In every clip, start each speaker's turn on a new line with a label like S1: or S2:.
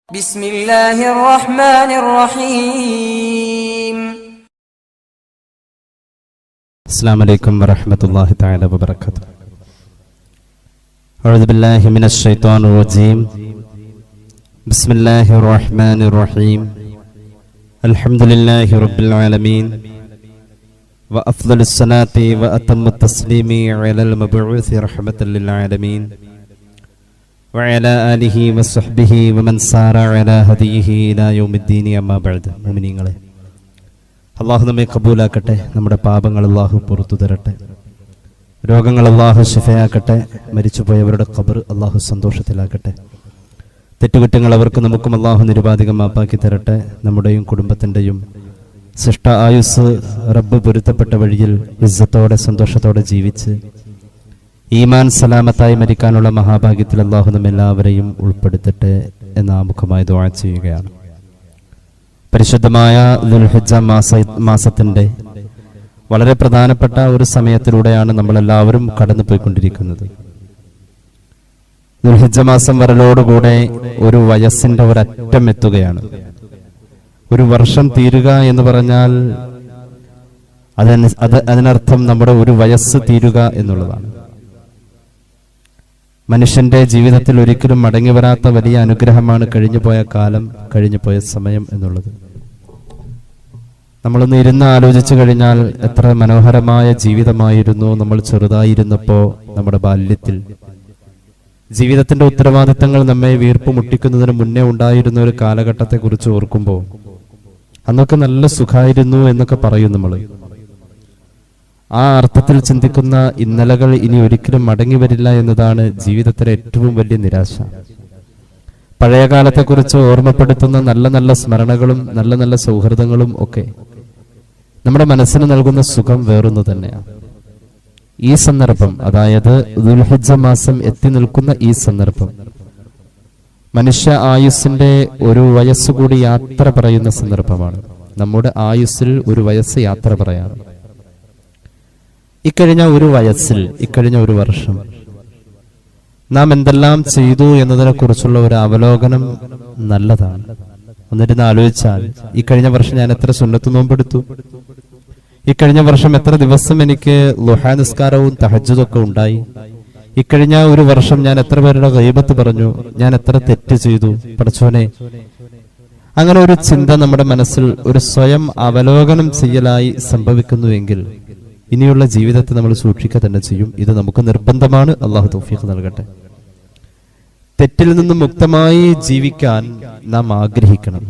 S1: بسم الله الرحمن الرحيم.
S2: السلام عليكم ورحمة الله تعالى وبركاته. أعوذ بالله من الشيطان الرجيم. بسم الله الرحمن الرحيم. الحمد لله رب العالمين وأفضل الصلاة وأتم التسليم على المبعوث رحمة للعالمين وعلى آله وصحبه ومن سار على هديه إلى يوم الدين أما بعد. മുഅ്മിനീങ്ങളെ, അല്ലാഹു നമ്മെ കബൂലാക്കട്ടെ. നമ്മുടെ പാപങ്ങൾ അല്ലാഹു പുറത്തു തരട്ടെ. രോഗങ്ങൾ അല്ലാഹു ശിഫയാക്കട്ടെ. മരിച്ചുപോയവരുടെ ഖബർ അല്ലാഹു സന്തോഷത്തിലാക്കട്ടെ. തെറ്റുകുറ്റങ്ങൾ അവർക്ക് നമുക്കും അല്ലാഹു നിരുപാധികം മാപ്പാക്കി തരട്ടെ. നമ്മുടെയും കുടുംബത്തിൻ്റെയും ശിഷ്ട ആയുസ് റബ്ബ് പൊരുത്തപ്പെട്ട വഴിയിൽ ഇസ്സത്തോടെ സന്തോഷത്തോടെ ജീവിച്ച് ഈമാൻ സലാമത്തായി മരിക്കാനുള്ള മഹാഭാഗ്യത്തിൽ അല്ലാഹു നമ്മെല്ലാവരെയും ഉൾപ്പെടുത്തട്ടെ എന്ന് ആമുഖമായി ദുആ ചെയ്യുകയാണ്. പരിശുദ്ധമായ ദുൽഹിജ്ജ മാസത്തിന്റെ വളരെ പ്രധാനപ്പെട്ട ഒരു സമയത്തിലൂടെയാണ് നമ്മളെല്ലാവരും കടന്നു പോയിക്കൊണ്ടിരിക്കുന്നത്. ദുൽഹിജ്ജ മാസം വരലോടുകൂടെ ഒരു വയസ്സിന്റെ ഒരറ്റം എത്തുകയാണ്. ഒരു വർഷം തീരുക എന്ന് പറഞ്ഞാൽ അതിനർത്ഥം നമ്മുടെ ഒരു വയസ്സ് തീരുക എന്നുള്ളതാണ്. മനുഷ്യന്റെ ജീവിതത്തിൽ ഒരിക്കലും മടങ്ങി വരാത്ത വലിയ അനുഗ്രഹമാണ് കഴിഞ്ഞുപോയ കാലം, കഴിഞ്ഞുപോയ സമയം എന്നുള്ളത്. നമ്മളൊന്ന് ഇരുന്ന് ആലോചിച്ചു കഴിഞ്ഞാൽ എത്ര മനോഹരമായ ജീവിതമായിരുന്നു നമ്മൾ ചെറുതായിരുന്നപ്പോ. നമ്മുടെ ബാല്യത്തിൽ ജീവിതത്തിന്റെ ഉത്തരവാദിത്തങ്ങൾ നമ്മെ വീർപ്പ് മുട്ടിക്കുന്നതിന് മുന്നേ ഉണ്ടായിരുന്ന ഒരു കാലഘട്ടത്തെ കുറിച്ച് ഓർക്കുമ്പോൾ അന്നൊക്കെ നല്ല സുഖമായിരുന്നു എന്നൊക്കെ പറയും നമ്മൾ. ആ അർത്ഥത്തിൽ ചിന്തിക്കുന്ന ഇന്നലകൾ ഇനി ഒരിക്കലും മടങ്ങി വരില്ല എന്നതാണ് ജീവിതത്തിലെ ഏറ്റവും വലിയ നിരാശ. പഴയ കാലത്തെക്കുറിച്ച് ഓർമ്മപ്പെടുത്തുന്ന നല്ല നല്ല സ്മരണകളും നല്ല നല്ല സൗഹൃദങ്ങളും ഒക്കെ നമ്മുടെ മനസ്സിന് നൽകുന്ന സുഖം വേറൊന്നു തന്നെയാണ്. ഈ സന്ദർഭം, അതായത് ദുൽഹിജ്ജ മാസം എത്തി നിൽക്കുന്ന ഈ സന്ദർഭം മനുഷ്യ ആയുസ്സിന്റെ ഒരു വയസ്സുകൂടി യാത്ര പറയുന്ന സന്ദർഭമാണ്. നമ്മുടെ ആയുസ്സിൽ ഒരു വയസ്സ് യാത്ര പറയാണ്. ഇക്കഴിഞ്ഞ ഒരു വയസ്സിൽ, ഇക്കഴിഞ്ഞ ഒരു വർഷം നാം എന്തെല്ലാം ചെയ്തു എന്നതിനെ കുറിച്ചുള്ള ഒരു അവലോകനം നല്ലതാണ്. എന്നിരുന്ന് ആലോചിച്ചാൽ, ഈ കഴിഞ്ഞ വർഷം ഞാൻ എത്ര സുന്നത്ത് നോമ്പെടുത്തു, ഇക്കഴിഞ്ഞ വർഷം എത്ര ദിവസം എനിക്ക് ളുഹാ നിസ്കാരവും തഹജ്ജുദൊക്കെ ഉണ്ടായി, ഇക്കഴിഞ്ഞ ഒരു വർഷം ഞാൻ എത്ര പേരുടെ ഗൈബത്ത് പറഞ്ഞു, ഞാൻ എത്ര തെറ്റ് ചെയ്തു. പടച്ചോനെ, അങ്ങനെ ഒരു ചിന്ത നമ്മുടെ മനസ്സിൽ ഒരു സ്വയം അവലോകനം ചെയ്യലായി സംഭവിക്കുന്നുവെങ്കിൽ ഇനിയുള്ള ജീവിതത്തെ നമ്മൾ സൂക്ഷിക്കുക തന്നെ ചെയ്യും. ഇത് നമുക്ക് നിർബന്ധമാണ്. അള്ളാഹു തൗഫീഖ് നൽകട്ടെ. തെറ്റിൽ നിന്നും മുക്തമായി ജീവിക്കാൻ നാം ആഗ്രഹിക്കണം.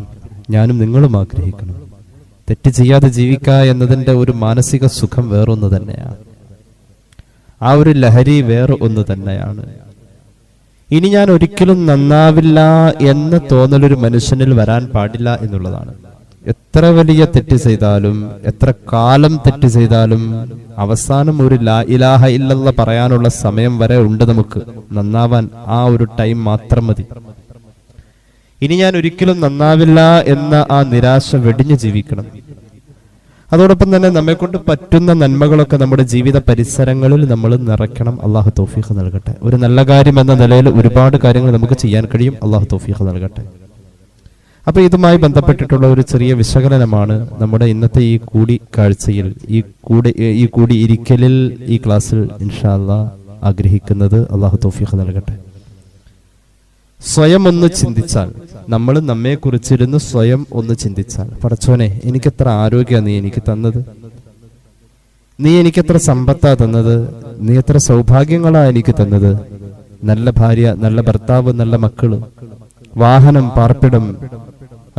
S2: ഞാനും നിങ്ങളും ആഗ്രഹിക്കണം. തെറ്റ് ചെയ്യാതെ ജീവിക്കുക എന്നതിന്റെ ഒരു മാനസിക സുഖം വേറൊന്ന് തന്നെയാണ്. ആ ഒരു ലഹരി വേറെ ഒന്ന് തന്നെയാണ്. ഇനി ഞാൻ ഒരിക്കലും നന്നാവില്ല എന്ന തോന്നലൊരു മനുഷ്യനിൽ വരാൻ പാടില്ല എന്നുള്ളതാണ്. എത്ര വലിയ തെറ്റ് ചെയ്താലും, എത്ര കാലം തെറ്റ് ചെയ്താലും അവസാനം ഒരു ലാ ഇലാഹ ഇല്ലല്ലാഹ് പറയാനുള്ള സമയം വരെ ഉണ്ട് നമുക്ക് നന്നാവാൻ. ആ ഒരു ടൈം മാത്രം മതി. ഇനി ഞാൻ ഒരിക്കലും നന്നാവില്ല എന്ന ആ നിരാശ വെടിഞ്ഞു ജീവിക്കണം. അതോടൊപ്പം തന്നെ നമ്മെ കൊണ്ട് പറ്റുന്ന നന്മകളൊക്കെ നമ്മുടെ ജീവിത പരിസരങ്ങളിൽ നമ്മൾ നിറയ്ക്കണം. അള്ളാഹു തൗഫീഖ് നൽകട്ടെ. ഒരു നല്ല കാര്യം എന്ന നിലയിൽ ഒരുപാട് കാര്യങ്ങൾ നമുക്ക് ചെയ്യാൻ കഴിയും. അള്ളാഹു തൗഫീഖ് നൽകട്ടെ. അപ്പൊ ഇതുമായി ബന്ധപ്പെട്ടിട്ടുള്ള ഒരു ചെറിയ വിശകലനമാണ് നമ്മുടെ ഇന്നത്തെ ഈ കൂടിക്കാഴ്ചയിൽ, ഈ കൂടി ഇരിക്കലിൽ, ഈ ക്ലാസ്സിൽ ഇൻഷാ അല്ലാഹ് ആഗ്രഹിക്കുന്നത്. അള്ളാഹു തൗഫീഖ് നൽകട്ടെ. സ്വയം ഒന്ന് ചിന്തിച്ചാൽ, നമ്മൾ നമ്മെ കുറിച്ചിരുന്ന് സ്വയം ഒന്ന് ചിന്തിച്ചാൽ, പടച്ചോനെ, എനിക്കെത്ര ആരോഗ്യമാണ് നീ എനിക്ക് തന്നത്, നീ എനിക്കെത്ര സമ്പത്താ തന്നത്, നീ എത്ര സൗഭാഗ്യങ്ങളാ എനിക്ക് തന്നത്, നല്ല ഭാര്യ, നല്ല ഭർത്താവ്, നല്ല മക്കള്, വാഹനം, പാർപ്പിടം,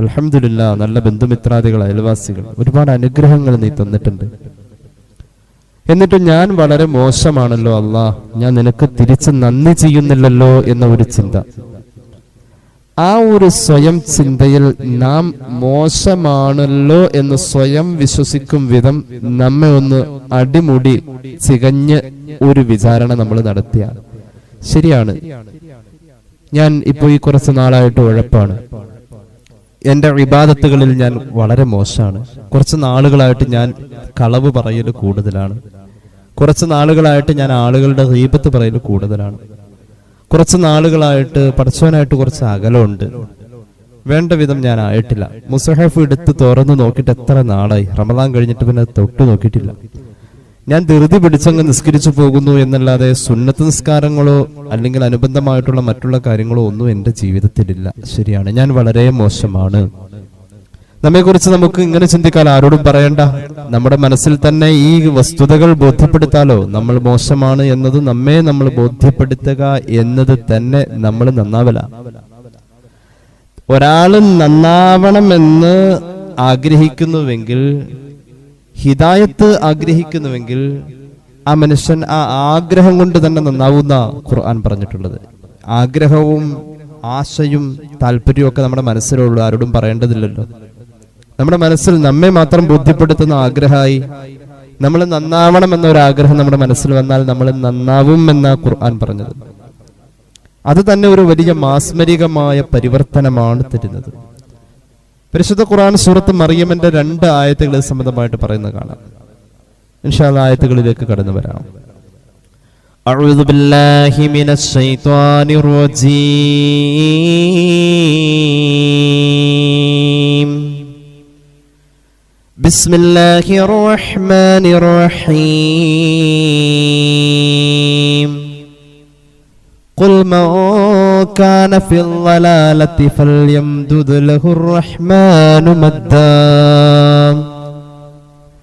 S2: അൽഹംദുലില്ലാഹ്, നല്ല ബന്ധുമിത്രാദികൾ, അയൽവാസികൾ, ഒരുപാട് അനുഗ്രഹങ്ങൾ നീ തന്നിട്ടുണ്ട്. എന്നിട്ട് ഞാൻ വളരെ മോശമാണല്ലോ അല്ലാഹ്, ഞാൻ നിനക്ക് തിരിച്ച് നന്ദി ചെയ്യുന്നില്ലല്ലോ എന്ന ഒരു ചിന്ത. ആ ഒരു സ്വയം ചിന്തയിൽ നാം മോശമാണല്ലോ എന്ന് സ്വയം വിശ്വസിക്കും വിധം നമ്മെ ഒന്ന് അടിമുടി ചികഞ്ഞ് ഒരു വിചാരണ നമ്മൾ നടത്തിയാണ്. ശരിയാണ്, ഞാൻ ഇപ്പൊ ഈ കുറച്ച് നാളായിട്ട് ഉഴപ്പാണ്, എന്റെ ഇബാദത്തുകളിൽ ഞാൻ വളരെ മോശമാണ്, കുറച്ച് നാളുകളായിട്ട് ഞാൻ കളവ് പറയൽ കൂടുതലാണ്, കുറച്ച് നാളുകളായിട്ട് ഞാൻ ആളുകളുടെ ഗീബത്ത് പറയൽ കൂടുതലാണ്, കുറച്ച് നാളുകളായിട്ട് പടച്ചവനായിട്ട് കുറച്ച് അകലമുണ്ട്, വേണ്ട വിധം ഞാൻ ആയിട്ടില്ല. മുസഹഫ് എടുത്ത് തുറന്നു നോക്കിയിട്ട് എത്ര നാളായി, റമദാൻ കഴിഞ്ഞിട്ട് പിന്നെ തൊട്ട് നോക്കിയിട്ടില്ല. ഞാൻ ധൃതി പിടിച്ചങ്ങ് നിസ്കരിച്ചു പോകുന്നു എന്നല്ലാതെ സുന്നത്ത് നിസ്കാരങ്ങളോ അല്ലെങ്കിൽ അനുബന്ധമായിട്ടുള്ള മറ്റുള്ള കാര്യങ്ങളോ ഒന്നും എന്റെ ജീവിതത്തിലില്ല. ശരിയാണ്, ഞാൻ വളരെ മോശമാണ്. നമ്മെക്കുറിച്ച് നമുക്ക് ഇങ്ങനെ ചിന്തിക്കാൻ ആരോടും പറയണ്ട. നമ്മുടെ മനസ്സിൽ തന്നെ ഈ വസ്തുതകൾ ബോധ്യപ്പെടുത്താലോ. നമ്മൾ മോശമാണ് എന്നത് നമ്മൾ ബോധ്യപ്പെടുത്തുക എന്നത് തന്നെ നമ്മൾ നന്നാവല. ഒരാൾ നന്നാവണമെന്ന് ആഗ്രഹിക്കുന്നുവെങ്കിൽ, ഹിദായത്ത് ആഗ്രഹിക്കുന്നുവെങ്കിൽ, ആ മനുഷ്യൻ ആ ആഗ്രഹം കൊണ്ട് തന്നെ നന്നാവുന്ന ഖുർആൻ പറഞ്ഞിട്ടുള്ളത്. ആഗ്രഹവും ആശയും താല്പര്യവും ഒക്കെ നമ്മുടെ മനസ്സിലുള്ളൂ, ആരോടും പറയേണ്ടതില്ലല്ലോ. നമ്മുടെ മനസ്സിൽ നമ്മെ മാത്രം ബോധ്യപ്പെടുത്തുന്ന ആഗ്രഹമായി നമ്മൾ നന്നാവണം എന്നൊരാഗ്രഹം നമ്മുടെ മനസ്സിൽ വന്നാൽ നമ്മൾ നന്നാവും എന്ന ഖുർആൻ പറഞ്ഞത്. അത് തന്നെ ഒരു വലിയ മാസ്മരികമായ പരിവർത്തനമാണ് തരുന്നത്. പരിശുദ്ധ ഖുർആൻ സൂറത്ത് മറിയമിന്റെ 2 ആയത്തുകൾ സംബന്ധമായിട്ട് പറയുന്നത് കാണാം. ഇൻഷാ അല്ലാഹ് ആയത്തുകളിലേക്ക് കടന്നു വരാം. അഊദു ബില്ലാഹി മിനശ് ശൈത്വാനിർ റജീം. ബിസ്മില്ലാഹിർ റഹ്മാനിർ റഹീം. قل من كان في الضلالة فليمدد له الرحمن مدا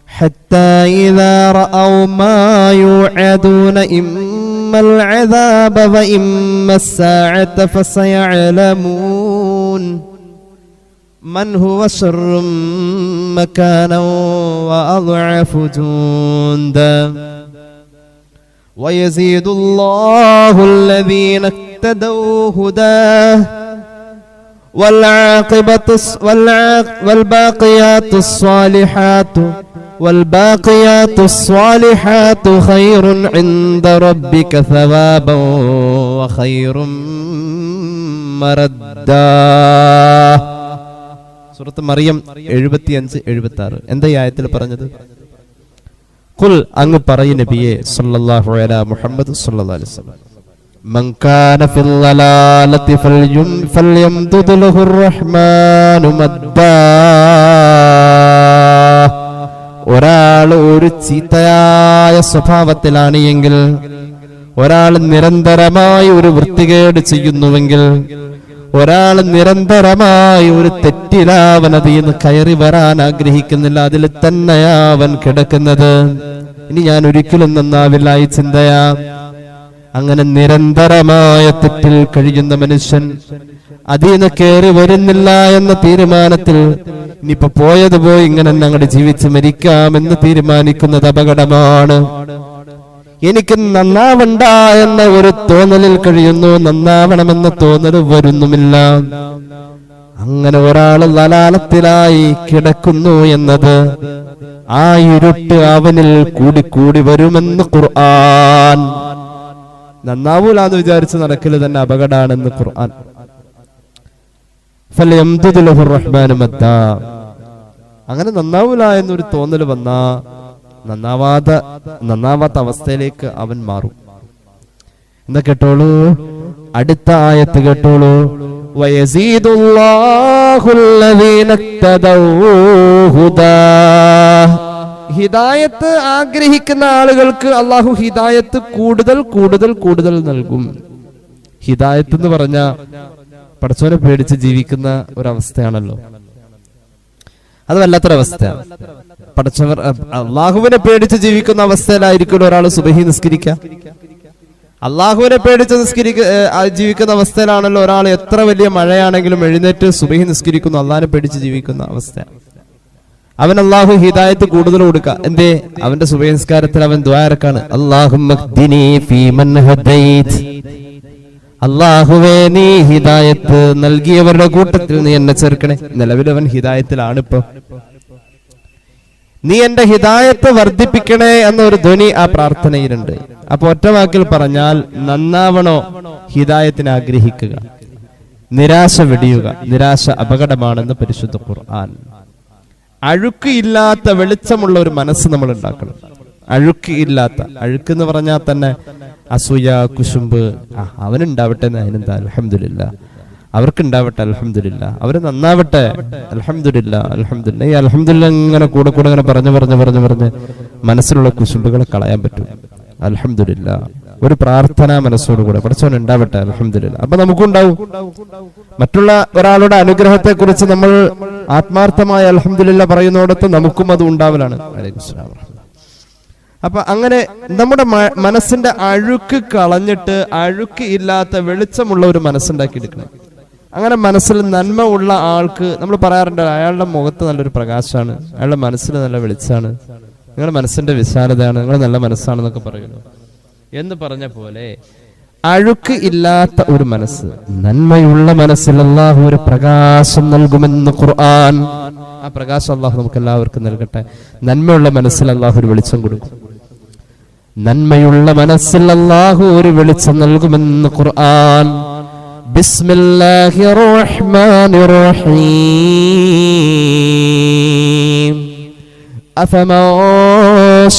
S2: حتى إذا رأوا ما يوعدون إما العذاب وإما الساعة فسيعلمون من هو شر مكانا وأضعف جندا ويزيد الله الذين اهتدوا هداه والباقيات الصالحات خير عند ربك ثوابا وخير مردا. സൂറത്ത് മറിയം 75-76. എന്താ ഈ ആയത്തിൽ പറഞ്ഞത്? ഖുൽ, അങ്ങ് പറയൂ നബിയേ സല്ലല്ലാഹു അലാ മുഹമ്മദ് സല്ലല്ലാഹു അലൈഹി വസല്ലം, മൻ കാന ഫിൽ ളലാലതി ഫൽയംദുദ് ലഹുർ റഹ്മാനു മദ്ദാ. ഒരാൾ ഒരു ചീത്തയായ സ്വഭാവത്തിലാണ് എങ്കിൽ, ഒരാൾ നിരന്തരമായി ഒരു വൃത്തികേട് ചെയ്യുന്നുവെങ്കിൽ, ഒരാൾ നിരന്തരമായി ഒരു തെറ്റിലാവൻ അതിൽ നിന്ന് കയറി വരാൻ ആഗ്രഹിക്കുന്നില്ല, അതിൽ തന്നെയാ അവൻ കിടക്കുന്നത്. ഇനി ഞാൻ ഒരിക്കലും നന്നാവില്ല ഈ ചിന്തയാ. അങ്ങനെ നിരന്തരമായ തെറ്റിൽ കഴിയുന്ന മനുഷ്യൻ അതിൽ നിന്ന് കയറി വരുന്നില്ല എന്ന തീരുമാനത്തിൽ ഇനിയിപ്പോ പോയത് പോയി ഇങ്ങനെ ഞങ്ങളുടെ ജീവിച്ച് മരിക്കാമെന്ന് തീരുമാനിക്കുന്നത് അപകടമാണ്. എനിക്ക് നന്നാവണ്ട എന്ന ഒരു തോന്നലിൽ കഴിയുന്നു, നന്നാവണമെന്ന തോന്നൽ വരുന്നുമില്ല. അങ്ങനെ ഒരാൾ ലലാലത്തിലായി കിടക്കുന്നു എന്നത് ആ ഇരുട്ട് അവനിൽ കൂടി വരുമെന്ന് ഖുർആൻ. നന്നാവൂലാന്ന് വിചാരിച്ച് നടക്കല് തന്നെ അപകടമാണെന്ന് ഖുർആൻ. ഫൽയംദുദ് ലഹുർ റഹ്മാനു മദ്ദാ. അങ്ങനെ നന്നാവൂല എന്നൊരു തോന്നൽ വന്നാ നന്നാവാത്ത അവസ്ഥയിലേക്ക് അവൻ മാറും. എന്താ കേട്ടോളൂ, അടുത്ത ആയത്ത് കേട്ടോളൂ. ഹിദായത്ത് ആഗ്രഹിക്കുന്ന ആളുകൾക്ക് അള്ളാഹു ഹിദായത്ത് കൂടുതൽ നൽകും. ഹിദായത്ത് എന്ന് പറഞ്ഞ പടച്ചോനെ പേടിച്ച് ജീവിക്കുന്ന ഒരവസ്ഥയാണല്ലോ. അത് വല്ലാത്തൊരവസ്ഥയാണ്. പടച്ചവർ അള്ളാഹുവിനെ പേടിച്ച് ജീവിക്കുന്ന അവസ്ഥയിലായിരിക്കും ഒരാൾ സുബഹി നിസ്കരിക്കുക. അള്ളാഹുവിനെ പേടിച്ച് ജീവിക്കുന്ന അവസ്ഥയിലാണല്ലോ ഒരാൾ എത്ര വലിയ മഴയാണെങ്കിലും എഴുന്നേറ്റ് സുബഹി നിസ്കരിക്കുന്നു. അള്ളാഹിനെ പേടിച്ച് ജീവിക്കുന്ന അവസ്ഥ. അവൻ അള്ളാഹു ഹിദായത്ത് കൂടുതൽ കൊടുക്കുക. എന്തേ? അവന്റെ സുബഹി നിസ്കാരത്തിൽ അവൻ ദുആ ഇറക്കാണ്, അള്ളാഹുവേ നീ ഹിദായത്ത് നൽകിയവരുടെ കൂട്ടത്തിൽ നീ എന്നെ ചേർക്കണേ. നിലവിൽ അവൻ ഹിദായത്തിലാണ്. ഇപ്പൊ നീ എന്റെ ഹിദായത്ത് വർദ്ധിപ്പിക്കണേ എന്നൊരു ധ്വനി ആ പ്രാർത്ഥനയിലുണ്ട്. അപ്പൊ ഒറ്റ വാക്കിൽ പറഞ്ഞാൽ, നന്നാവണോ? ഹിദായത്തിന് ആഗ്രഹിക്കുക, നിരാശ വെടിയുക. നിരാശ അപകടമാണെന്ന് പരിശുദ്ധ ഖുർആൻ. അഴുക്ക് ഇല്ലാത്ത വെളിച്ചമുള്ള ഒരു മനസ്സ് നമ്മൾ ഉണ്ടാക്കണം. അഴുക്ക് ഇല്ലാത്ത, അഴുക്ക് എന്ന് പറഞ്ഞാൽ തന്നെ അസൂയ, കുശുമ്പ്, അവനുണ്ടാവട്ടെ, അതിനെന്താ, അൽഹംദുലില്ലാ. അവർക്കുണ്ടാവട്ടെ അൽഹംദുലില്ലാ, അവര് നന്നാവട്ടെ അൽഹംദുലില്ലാ അൽഹംദുലില്ലാ. ഈ അൽഹംദുലില്ലാ ഇങ്ങനെ കൂടെ കൂടെ ഇങ്ങനെ പറഞ്ഞ് മനസ്സിലുള്ള കുശുമ്പുകളെ കളയാൻ പറ്റും. അൽഹംദുലില്ലാ, ഒരു പ്രാർത്ഥനാ മനസ്സോടുകൂടെ പഠിച്ചവൻ ഉണ്ടാവട്ടെ അൽഹംദുലില്ലാ. അപ്പൊ നമുക്കുണ്ടാവും. മറ്റുള്ള ഒരാളുടെ അനുഗ്രഹത്തെ കുറിച്ച് നമ്മൾ ആത്മാർത്ഥമായ അൽഹംദുലില്ലാ പറയുന്നിടത്ത് നമുക്കും അത് ഉണ്ടാവലാണ്. അപ്പൊ അങ്ങനെ നമ്മുടെ മനസ്സിന്റെ അഴുക്ക് കളഞ്ഞിട്ട് അഴുക്ക് ഇല്ലാത്ത വെളിച്ചമുള്ള ഒരു മനസ്സുണ്ടാക്കി എടുക്കണം. അങ്ങനെ മനസ്സിൽ നന്മ ഉള്ള ആൾക്ക് നമ്മൾ പറയാറുണ്ട്, അയാളുടെ മുഖത്ത് നല്ലൊരു പ്രകാശമാണ്, അയാളുടെ മനസ്സിൽ നല്ല വെളിച്ചാണ്, നിങ്ങളുടെ മനസ്സിന്റെ വിശാലതയാണ്, നിങ്ങൾ നല്ല മനസ്സാണെന്നൊക്കെ പറയുന്നു എന്ന് പറഞ്ഞ പോലെ അഴുക്ക് ഇല്ലാത്ത ഒരു മനസ്സ്, നന്മയുള്ള മനസ്സിൽ അല്ലാഹു ഒരു പ്രകാശം നൽകുമെന്ന് ഖുർആൻ. ആ പ്രകാശം അല്ലാഹു നമുക്ക് എല്ലാവർക്കും നൽകട്ടെ. നന്മയുള്ള മനസ്സിൽ അല്ലാഹു ഒരു വെളിച്ചം കൊടുക്കും. നന്മയുള്ള മനസ്സിൽ അല്ലാഹു ഒരു വെളിച്ചം നൽകുമെന്ന് ഖുർആൻ. ബിസ്മില്ലാഹിർ റഹ്മാനിർ റഹീം. أفمن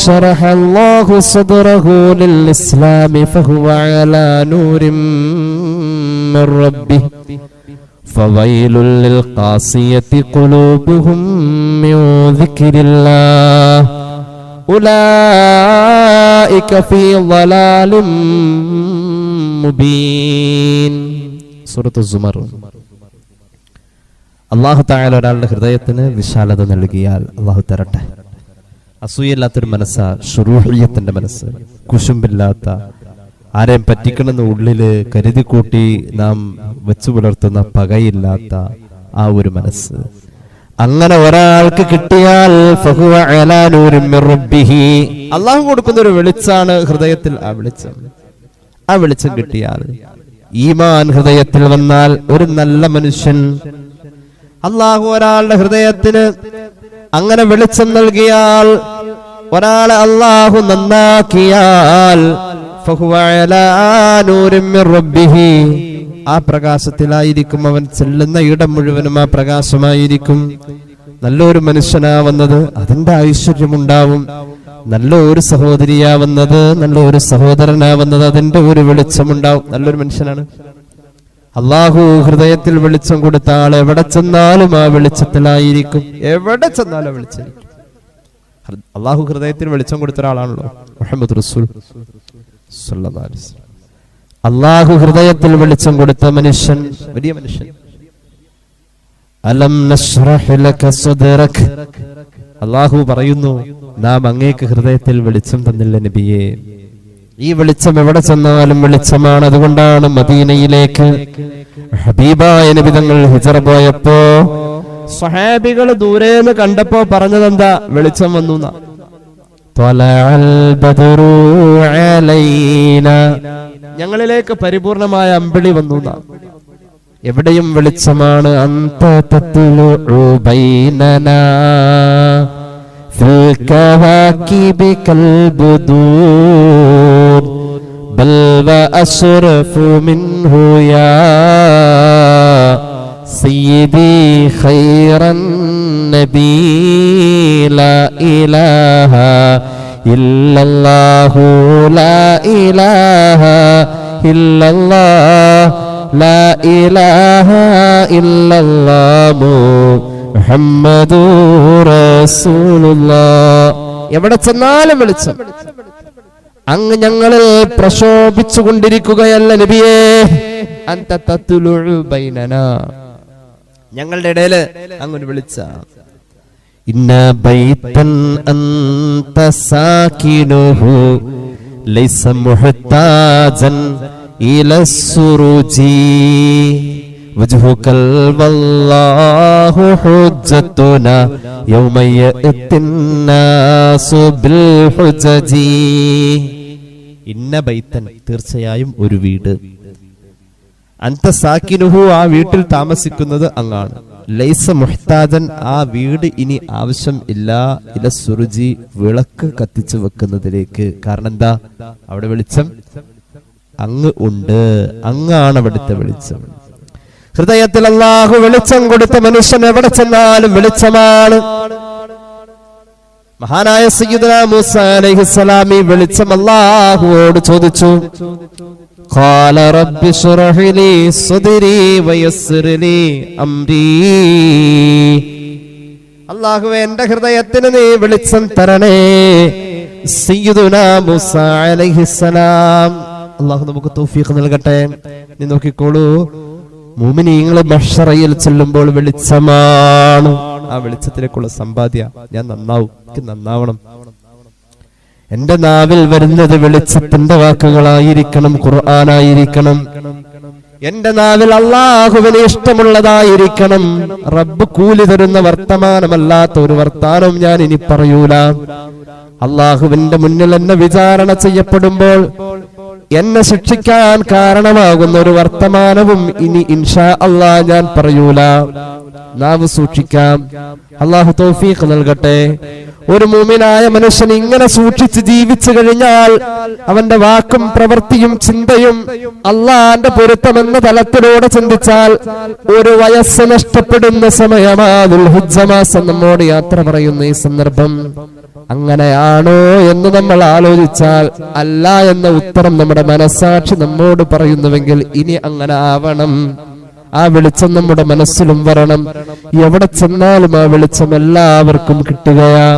S2: شرح الله صدره للإسلام فهو على نور من ربه فويل للقاسية قلوبهم من ذكر الله أولئك في ضلال مبين. സൂറത്ത് الزمر. അല്ലാഹു തആല ഒരാളുടെ ഹൃദയത്തിന് വിശാലത നൽകിയാൽ അല്ലാഹു തരട്ടെ. അസൂയയില്ലാത്തൊരു മനസ്സാ, ശുറൂഹിയത്തിന്റെ മനസ്സ്, കുശുമ്പില്ലാത്ത, ആരെയും പറ്റിക്കണമെന്ന് ഉള്ളില് കരുതി കൂട്ടി നാം വെച്ചു പുലർത്തുന്ന പകയില്ലാത്ത ആ ഒരു മനസ്സ്, അങ്ങനെ ഒരാൾക്ക് കിട്ടിയാൽ ഫഹുവ അലാ നൂരിൻ മിർ റബ്ബിഹി, അല്ലാഹു കൊടുക്കുന്ന ഒരു വെളിച്ചാണ് ഹൃദയത്തിൽ. ആ വെളിച്ചം കിട്ടിയാൽ, ഈമാൻ ഹൃദയത്തിൽ വന്നാൽ, ഒരു നല്ല മനുഷ്യൻ, അല്ലാഹു ഒരാളുടെ ഹൃദയത്തിന് അങ്ങനെ വെളിച്ചം നൽകിയാൽ, ഒരാളെ അല്ലാഹു നന്നാക്കിയാൽ, ഫഹുവ അലാ നൂരിൻ മിർ റബ്ബിഹി, ആ പ്രകാശത്തിലായിരിക്കും അവൻ ചെല്ലുന്ന ഇടം മുഴുവനും ആ പ്രകാശമായിരിക്കും. നല്ലൊരു മനുഷ്യനാവുന്നത് അതിന്റെ ഐശ്വര്യമുണ്ടാവും. നല്ലൊരു സഹോദരിയാവുന്നത്, നല്ലൊരു സഹോദരനാവുന്നത് അതിന്റെ ഒരു വെളിച്ചമുണ്ടാവും. നല്ലൊരു മനുഷ്യനാണ്. അല്ലാഹു ഹൃദയത്തിൽ വെളിച്ചം കൊടുത്ത ആൾ എവിടെ ചെന്നാലും ആ വെളിച്ചത്തിലായിരിക്കും. എവിടെ ചെന്നാലും വെളിച്ചമായിരിക്കും. അല്ലാഹു ഹൃദയത്തിൽ വെളിച്ചം കൊടുത്ത ഒരാളാണല്ലോ മുഹമ്മദ് റസൂൽ സല്ലല്ലാഹു അലൈഹി വസല്ലം. അല്ലാഹു ഹൃദയത്തിൽ വെളിച്ചം കൊടുത്ത മനുഷ്യൻ വലിയ മനുഷ്യൻ. അലം നശ്റഹ് ലക സദ്റക, അല്ലാഹു പറയുന്നു, നാം അങ്ങേക്ക് ഹൃദയത്തിൽ വെളിച്ചം തന്നില്ല നബിയേ. ഈ വെളിച്ചം എവിടെ ചെന്നാലും വെളിച്ചമാണ്. അതുകൊണ്ടാണ് മദീനയിലേക്ക് ഹബീബായ നബി തങ്ങൾ ഹിജ്റ പോയപ്പോ സ്വഹാബികൾ ദൂരേന്ന് കണ്ടപ്പോ പറഞ്ഞതെന്താ? വെളിച്ചം വന്നു. ഞങ്ങളിലേക്ക് പരിപൂർണമായ അമ്പിളി വന്നു. എവിടെയും വെളിച്ചമാണ്. അന്ത തത്ലുഉ ബൈനനാ ഫിൽ കവാകിബി കൽബുദൂർ ബൽ വഅശ്റഫു മിൻഹു യാ സയ്യിദി ഖൈറൻ നബി ലാ ഇലാഹ ഇല്ലല്ലാഹു ലാ ഇലാഹ ഇല്ലല്ലാഹ് ലാ ഇലാഹ ഇല്ലല്ലാഹു മുഹമ്മദുർ റസൂലുള്ളാഹ്. എവിടെ ചെന്നാലും വെളിച്ചം. അങ്ങ് ഞങ്ങളിൽ പ്രശോഭിച്ചു കൊണ്ടിരിക്കുകയല്ല നബിയേ. അന്ത തത്ലുഉ ബൈനനാ, ഞങ്ങളുടെ ഇടയില് അങ്ങ് വിളിച്ച. ഇന്ന ബൈതൻ അന്ത സാകിനുഹു ലൈസ മുഹ്താജൻ ഇലസ്സുറുജി വജ്ഹുകൽ വല്ലാഹു ഹുജ്ജത്തുനാ യൗമ യഅ്തിന്നാസു ബിൽ ഹുജജി. ഇന്ന ബൈതൻ, തീർച്ചയായും ഒരു വീട്. അന്ത സാക്കിനുഹു, ആ വീട്ടിൽ താമസിക്കുന്നത് അങ്ങാണ്. ലൈസ മുഹ്താജൻ, ആ വീട് ഇനി ആവശ്യം ഇല്ല. ഇല സുറുജി, വിളക്ക് കത്തിച്ചു വെക്കുന്നതിലേക്ക്. കാരണം എന്താ? അവിടെ വെളിച്ചം അങ്ങ് ഉണ്ട്. അങ്ങാണ് അവിടുത്തെ വെളിച്ചം. ഹൃദയത്തിൽ അല്ലാഹു വെളിച്ചം കൊടുത്ത മനുഷ്യൻ എവിടെ ചെന്നാലും വെളിച്ചമാണ്. മഹാനായ സയ്യിദുനാ മൂസ അലൈഹിസ്സലാം ഈ വെളിച്ചം അല്ലാഹുവോട് ചോദിച്ചു. ഖാല റബ്ബി ശ്റഹ് ലീ സദ്രി വയസ്സിർ ലീ അംരീ. അല്ലാഹുവേ, എന്റെ ഹൃദയത്തിന് നീ വെളിച്ചം തരണേ. സയ്യിദുനാ മൂസ അലൈഹിസ്സലാം, അല്ലാഹു നമുക്ക് തൗഫീഖ് നൽകട്ടെ. നീ നോക്കിക്കോളൂ, മുഅ്മിനീങ്ങളെ മഹ്ശറയിൽ ചെല്ലുമ്പോൾ വെളിച്ചമാണ്. ആ വെളിച്ചത്തിലേക്കുള്ള സമ്പാദ്യ. ഞാൻ നന്നാവും, എനിക്ക് നന്നാവണം. എന്റെ നാവിൽ വരുന്നത് വെളിച്ചത്തിന്റെ വാക്കുകളായിരിക്കണം, ഖുർആനായിരിക്കണം. എന്റെ നാവിൽ അല്ലാഹുവിന് ഇഷ്ടമുള്ളതായിരിക്കണം. റബ്ബ് കൂലി തരുന്ന വർത്തമാനമല്ലാത്ത ഒരു വർത്താനം ഞാൻ ഇനി പറയൂല. അല്ലാഹുവിന്റെ മുന്നിൽ എന്നെ വിചാരണ ചെയ്യപ്പെടുമ്പോൾ എന്നെ ശിക്ഷിക്കാൻ കാരണമാകുന്ന ഒരു വർത്തമാനവും ഇനി ഇൻഷാ അല്ലാഹ് ഞാൻ പറയൂല. നാവ് സൂക്ഷിക്കാം. അല്ലാഹു തൗഫീഖ് നൽകട്ടെ. ഒരു മുഅ്മിനായ മനുഷ്യൻ ഇങ്ങനെ സൂക്ഷിച്ച് ജീവിച്ചു കഴിഞ്ഞാൽ അവന്റെ വാക്കും പ്രവൃത്തിയും ചിന്തയും അല്ലാഹുവിന്റെ പൊരുത്തമെന്ന തലത്തിലൂടെ ചിന്തിച്ചാൽ ഒരു വയസ്സ് നഷ്ടപ്പെടുന്ന സമയമാ ദുൽഹിജ്ജ മാസം നമ്മോട് യാത്ര പറയുന്ന ഈ സന്ദർഭം. അങ്ങനെയാണോ എന്ന് നമ്മൾ ആലോചിച്ചാൽ അല്ല എന്ന ഉത്തരം നമ്മുടെ മനസ്സാക്ഷി നമ്മോട് പറയുന്നുവെങ്കിൽ ഇനി അങ്ങനെ ആവണം. ആ വെളിച്ചം നമ്മുടെ മനസ്സിലും വരണം. എവിടെ ചെന്നാലും ആ വെളിച്ചം എല്ലാവർക്കും കിട്ടുകയാ.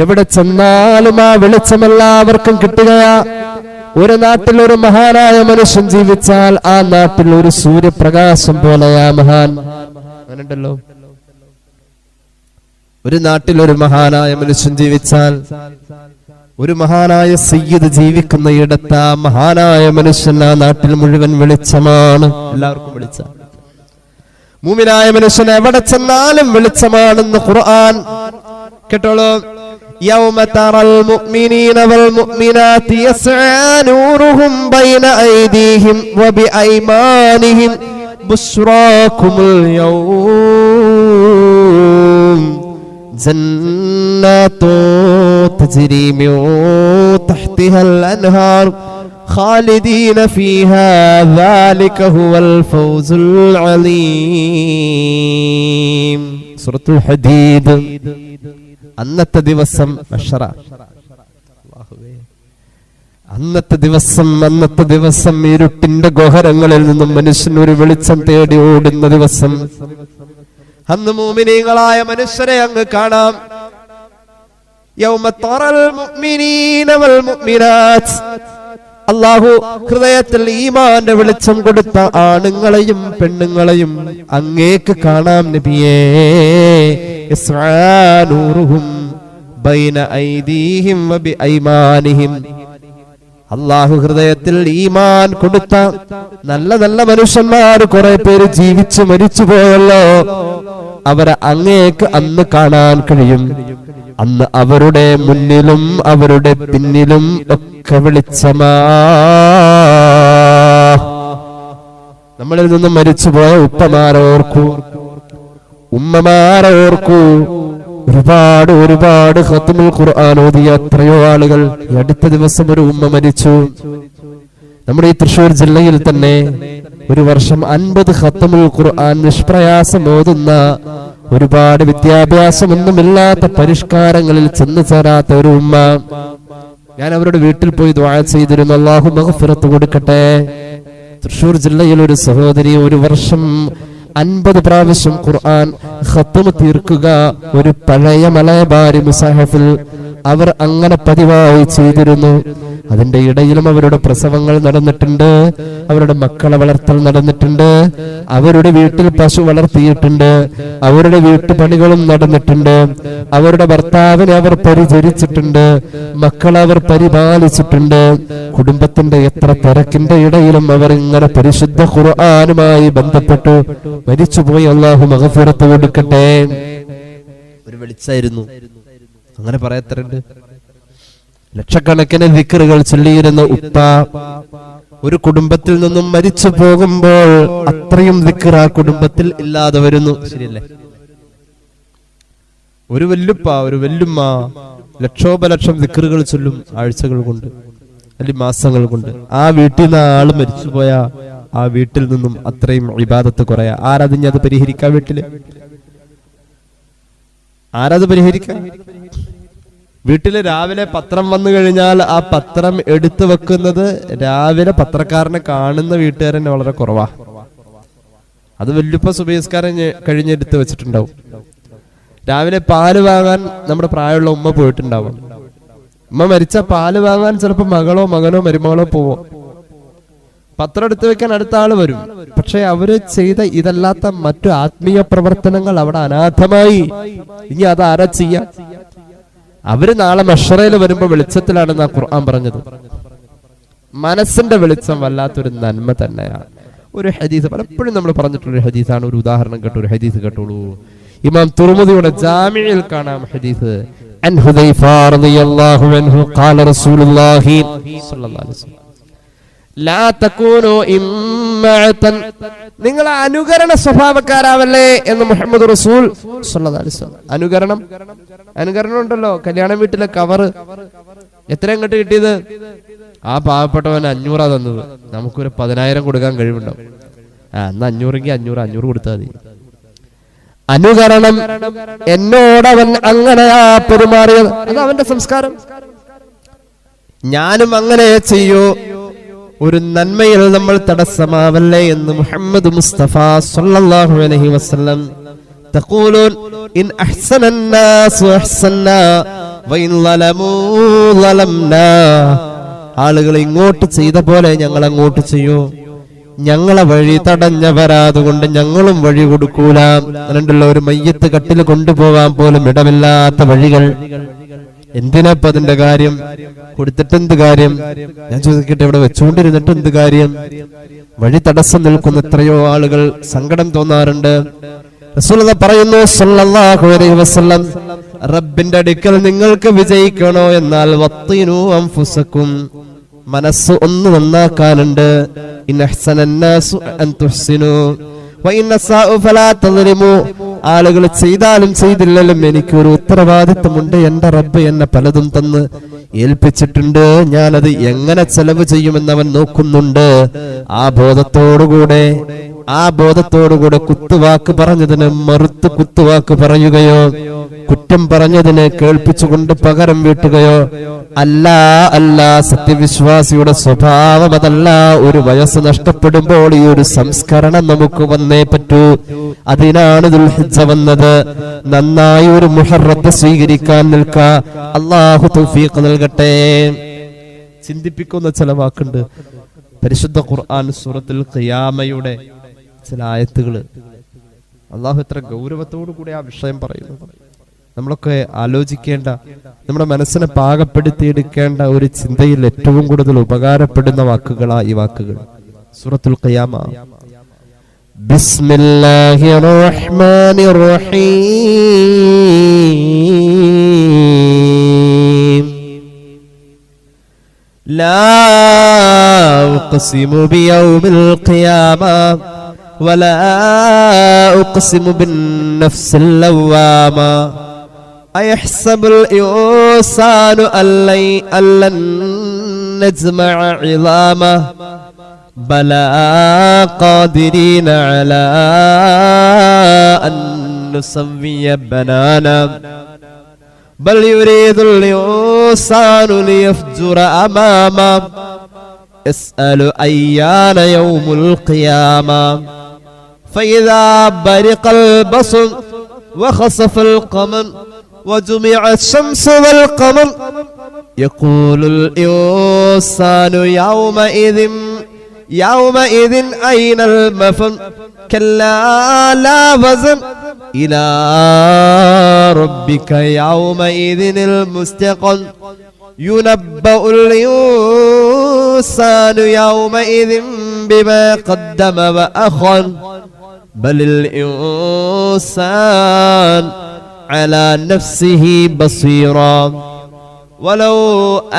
S2: എവിടെ ചെന്നാലും ആ വെളിച്ചം എല്ലാവർക്കും കിട്ടുകയാ. ഒരു നാട്ടിൽ ഒരു മഹാനായ മനുഷ്യൻ ജീവിച്ചാൽ ആ നാട്ടിൽ ഒരു സൂര്യപ്രകാശം പോലെയാ മഹാൻ. അങ്ങനെയുണ്ടല്ലോ, ഒരു നാട്ടിൽ ഒരു മഹാനായ മനുഷ്യൻ ജീവിച്ചാൽ, ഒരു മഹാനായ സയ്യിദ് ജീവിക്കുന്ന ഇടത്ത് ആ മഹാനായ മനുഷ്യൻ ആ നാട്ടിൽ മുഴുവൻ വെളിച്ചമാണ്. എല്ലാവർക്കും വെളിച്ചം. മുഅ്മിനായ മനുഷ്യൻ എവിടെ ചെന്നാലും വെളിച്ചമാണെന്ന് ഖുർആൻ. കേട്ടോളൂ, യൗമ തറൽ മുഅ്മിനീന വൽ മുഅ്മിനാതി യസ്ആ നൂറുഹും ബൈന ഐദീഹിം വബിഐമാനിഹിം ബുശ്റാകുമുൽ യൗം ജന്നാത്തു തജ്രി മിൻ തഹ്തിഹൽ അൻഹാർ ഖാലിദീന ഫീഹാ ദാലിക ഹുവൽ ഫൗസുൽ അലീം. സൂറത്തുൽ ഹദീദ്. അന്നത്തെ ദിവസം മഹ്ശറ. അന്നത്തെ ദിവസം ഇരുട്ടിന്റെ ഗോഹരങ്ങളിൽ നിന്നും മനുഷ്യൻ ഒരു വെളിച്ചം തേടി ഓടുന്ന ദിവസം. അന്ന് മുഅ്മിനീങ്ങളായ മനുഷ്യരെ അങ്ങ് കാണാം. യൗമ തറൽ മുഅ്മിനീന വൽ മുഅ്മിനാത്ത്. അല്ലാഹു ഹൃദയത്തിൽ ഈമാന്റെ വെളിച്ചം കൊടുത്ത ആണുങ്ങളെയും പെണ്ണുങ്ങളെയും അങ്ങേക്ക് കാണാം നബിയേ. യസ്ആ നൂറുഹും ബൈന ഐദീഹിം വബിഐമാനിഹിം. അല്ലാഹു ഹൃദയത്തിൽ ഈമാൻ കൊടുത്ത നല്ല നല്ല മനുഷ്യന്മാർ കുറെ പേര് ജീവിച്ചു മരിച്ചു പോയല്ലോ. അവരെ അങ്ങേക്ക് അന്ന് കാണാൻ കഴിയും. അന്ന് അവരുടെ മുന്നിലും അവരുടെ പിന്നിലും ഒക്കെ വെളിച്ചമാ. നമ്മളിൽ നിന്നും മരിച്ചുപോയ ഉപ്പമാരോർക്കൂ, ഉമ്മമാരോർക്കൂ. ഒരുപാട് ഖത്മുൽ ഖുർആൻ ഓതിയ എത്രയോ ആളുകൾ. ഈ അടുത്ത ദിവസം ഒരു ഉമ്മ മരിച്ചു. നമ്മുടെ ഈ തൃശ്ശൂർ ജില്ലയിൽ തന്നെ ഒരു വർഷം 50 ഖത്മുൽ ഖുർആൻ നിഷ്പ്രയാസം ഓതുന്ന, ഒരുപാട് വിദ്യാഭ്യാസമൊന്നുമില്ലാത്ത, പരിഷ്കാരങ്ങളിൽ ചെന്നു ചേരാത്ത ഒരു ഉമ്മ. ഞാൻ അവരുടെ വീട്ടിൽ പോയി ദുആ ചെയ്തിരുന്നു. അല്ലാഹു മഗ്ഫിറത്ത് കൊടുക്കട്ടെ. തൃശ്ശൂർ ജില്ലയിൽ ഒരു സഹോദരി ഒരു വർഷം 50 പ്രാവശ്യം ഖുർആൻ ഖത്മ് തീർക്കുക ഒരു പഴയ മലബാരി മുസഹഫിൽ അവർ അങ്ങനെ പതിവായി ചെയ്തിരുന്നു. അതിന്റെ ഇടയിലും അവരുടെ പ്രസവങ്ങൾ നടന്നിട്ടുണ്ട്, അവരുടെ മക്കളെ വളർത്തൽ നടന്നിട്ടുണ്ട്, അവരുടെ വീട്ടിൽ പശു വളർത്തിയിട്ടുണ്ട്, അവരുടെ വീട്ടുപണികളും നടന്നിട്ടുണ്ട്, അവരുടെ ഭർത്താവിനെ അവർ പരിചരിച്ചിട്ടുണ്ട്, മക്കളെ അവർ പരിപാലിച്ചിട്ടുണ്ട്. കുടുംബത്തിന്റെ എത്ര തിരക്കിന്റെ ഇടയിലും അവർ ഇങ്ങനെ പരിശുദ്ധ ഖുർആനുമായി ബന്ധപ്പെട്ടു മരിച്ചുപോയി. അല്ലാഹു മഗ്ഫിറത്ത് കൊടുക്കട്ടെ. ഒരു വെളിച്ചായിരുന്നു. അങ്ങനെ പറയത്തരുണ്ട്. ലക്ഷക്കണക്കിന് ദിക്റുകൾ ചൊല്ലിയിരുന്ന ഉപ്പ ഒരു കുടുംബത്തിൽ നിന്നും മരിച്ചു പോകുമ്പോൾ അത്രയും ദിക്ർ ആ കുടുംബത്തിൽ ഇല്ലാതെ വരുന്നു. ശരിയല്ലേ? ഒരു വല്ലുപ്പ, ഒരു വല്ലുമ്മ ലക്ഷോപലക്ഷം ദിക്റുകൾ ചൊല്ലും ആഴ്ചകൾ കൊണ്ട് അല്ലെങ്കിൽ മാസങ്ങൾ കൊണ്ട്. ആ വീട്ടിൽ നിന്ന് ആള് മരിച്ചുപോയ ആ വീട്ടിൽ നിന്നും അത്രയും ഇബാദത്ത് കുറയാ. ആരാധിഞ്ഞത് പരിഹരിക്കാൻ? വീട്ടില് ആരാത് പരിഹരിക്കാൻ? വീട്ടില് രാവിലെ പത്രം വന്നു കഴിഞ്ഞാൽ ആ പത്രം എടുത്തു വെക്കുന്നത് രാവിലെ പത്രക്കാരനെ കാണുന്ന വീട്ടുകാരൻ വളരെ കുറവാ. അത് വല്യപ്പ സുബഹിസ്കാരം കഴിഞ്ഞെടുത്ത് വെച്ചിട്ടുണ്ടാവും. രാവിലെ പാല് വാങ്ങാൻ നമ്മുടെ പ്രായമുള്ള ഉമ്മ പോയിട്ടുണ്ടാവും. ഉമ്മ മരിച്ച പാല് വാങ്ങാൻ ചിലപ്പോ മകളോ മകനോ മരുമകളോ പോവോ. പത്രം എടുത്തു വെക്കാൻ അടുത്ത ആള് വരും. പക്ഷെ അവര് ചെയ്ത ഇതല്ലാത്ത മറ്റു ആത്മീയ പ്രവർത്തനങ്ങൾ അവിടെ അനാഥമായി. ഇനി അത് ആരാ ചെയ്യാ? അവര് നാളെ മഹ്ശറയിൽ വരുമ്പോ വെളിച്ചത്തിലാണെന്നാ ഖുർആൻ പറഞ്ഞത്. മനസ്സിന്റെ വെളിച്ചം വല്ലാത്തൊരു നന്മ തന്നെയാണ്. ഒരു ഹദീസ് പലപ്പോഴും നമ്മൾ പറഞ്ഞിട്ടുള്ള ഹദീസാണ്. ഒരു ഉദാഹരണം കേട്ടോ, ഒരു ഹദീസ് കേട്ടോളൂ. ഇമാം തുർമുദിയുടെ ജാമിഇൽ കാണാം ഹദീസ്. അൻ ഹുദൈഫ റളിയല്ലാഹു അൻഹു ഖാല റസൂലുള്ളാഹി സ്വല്ലല്ലാഹു അലൈഹി വസല്ലം ലാ തകൂനു ഇമ്മഅതൻ, നിങ്ങൾ അനുകരണ സ്വഭാവക്കാരാവല്ലേ എന്ന് മുഹമ്മദ് റസൂൽ സ്വല്ലല്ലാഹു അലൈഹി വസല്ലം. അനുകരണം ഉണ്ടല്ലോ. കല്യാണ വീട്ടിലെ കവറ് എത്ര അങ്ങോട്ട് കിട്ടിയത്? ആ പാവപ്പെട്ടവൻ 500 തന്നത്. നമുക്കൊരു 10,000 കൊടുക്കാൻ കഴിവുണ്ടാവും. എന്നാ 500 കൊടുത്താൽ മതി. അനുകരണം. എന്നോടവൻ അങ്ങനെയാ പെരുമാറിയത്, അത് അവന്റെ സംസ്കാരം. ഞാനും അങ്ങനെ ചെയ്യൂ. ഒരു നന്മയിൽ നമ്മൾ തടസ്സമാവല്ലേ എന്ന് മുഹമ്മദ് മുസ്തഫ സ്വല്ലല്ലാഹു അലൈഹി വസല്ലം. തഖൂലൂൻ ഇൻ അഹ്സനന്നാസു അഹ്സന്നാ വഇൻ ളലമൂ ളലംനാ. ആളുകൾ ഇങ്ങോട്ട് ചെയ്ത പോലെ ഞങ്ങൾ അങ്ങോട്ട് ചെയ്യൂ. ഞങ്ങളെ വഴി തടഞ്ഞവരാതുകൊണ്ട് ഞങ്ങളും വഴി കൊടുക്കൂല. അതുകൊണ്ടല്ലോ ഒരു മയ്യത്ത് കട്ടിൽ കൊണ്ടുപോകാൻ പോലും ഇടമില്ലാത്ത വഴികൾ. എന്തിനപ്പ അതിന്റെ കാര്യം? കൊടുത്തിട്ട് എന്ത് കാര്യം? ഞാൻ ചോദിക്കട്ടെ, ഇവിടെ വെച്ചുകൊണ്ടിരുന്നിട്ട് എന്ത് കാര്യം? വഴി തടസ്സം നിൽക്കുന്ന എത്രയോ ആളുകൾ. സങ്കടം തോന്നാറുണ്ട്. റസൂലുള്ളാഹി പറയുന്നു സ്വല്ലല്ലാഹു അലൈഹി വസല്ലം, റബ്ബിന്റെ അടുക്കൽ നിങ്ങൾക്ക് വിജയിക്കണോ എന്നാൽ വത്തിനു അൻഫുസകും, മനസ്സ് ഒന്ന് നന്നാക്കാനുണ്ട്. ഇൻ അഹ്സനന്നാസു അൻ തുഹ്സിനു വഇൻ അസാഉ ഫലാ തദ്ലിമു. ആളുകൾ ചെയ്താലും ചെയ്തില്ലെങ്കിലും എനിക്കൊരു ഉത്തരവാദിത്വമുണ്ട്. എന്റെ റബ്ബ് എന്നെ പലതും തന്ന് ഏൽപ്പിച്ചിട്ടുണ്ട്. ഞാനത് എങ്ങനെ ചെലവ് ചെയ്യുമെന്നവൻ നോക്കുന്നുണ്ട്. ആ ബോധത്തോടുകൂടെ കുത്തുവാക്ക് പറഞ്ഞതിന് മറുത്ത് കുത്തുവാക്ക് പറയുകയോ കുറ്റം പറഞ്ഞതിന് കേൾപ്പിച്ചുകൊണ്ട് പകരം വീട്ടുകയോ അല്ല. സത്യവിശ്വാസിയുടെ സ്വഭാവം അതല്ല. ഒരു വയസ്സ് നഷ്ടപ്പെടുമ്പോൾ ഈ ഒരു സംസ്കരണം നമുക്ക് വന്നേ പറ്റൂ. അതിനാണ് ദുൽഹിജ്ജ വന്നത്. നന്നായി ഒരു മുഹറത്ത് സ്വീകരിക്കാൻ നിൽക്കുക. അല്ലാഹു തൗഫീഖ് നൽകട്ടെ. ചിന്തിപ്പിക്കുന്ന ചില വാക്കുണ്ട് പരിശുദ്ധ ഖുർആൻ സൂറത്തുൽ ഖിയാമയുടെ ചില ആയത്തുകള്. അല്ലാഹു എത്ര ഗൗരവത്തോടു കൂടി ആ വിഷയം പറയുന്നു. നമ്മളൊക്കെ ആലോചിക്കേണ്ട, നമ്മുടെ മനസ്സിനെ പാകപ്പെടുത്തിയെടുക്കേണ്ട ഒരു ചിന്തയിൽ ഏറ്റവും കൂടുതൽ ഉപകാരപ്പെടുന്ന വാക്കുകളാ ഈ വാക്കുകൾ. സൂറത്തുൽ ഖിയാമ. ബിസ്മില്ലാഹിർ റഹ്മാനിർ റഹീം. ലാ ഉഖ്സിമു ബിയൗമിൽ ഖിയാമ വലാ ഉഖ്സിമു ബിന്നഫ്സിൽ ലവ്വാമ. അയഹ്സബുൽ ഇൻസാനു അല്ലൻ നജ്മഅ ഇളാമ ബലാ ഖാദിരീന അലാ അൻ നുസവ്വിയ ബനാന ബൽ യുരീദുൽ ഇൻസാനു ലിയഫ്ജുറ അമാമ യസ്അലു അയ്യാന യൗമുൽ ഖിയാമ ഫഇദാ ബരിഖൽ ബസ്ർ وخسف القمر وجمع الشمس والقمر يقول الإنسان يومئذ أين المفر كلا لا وزر إلى ربك يومئذ المستقر ينبأ الإنسان يومئذ بما قدم وأخر بل الإنسان على نفسه بصيرا ولو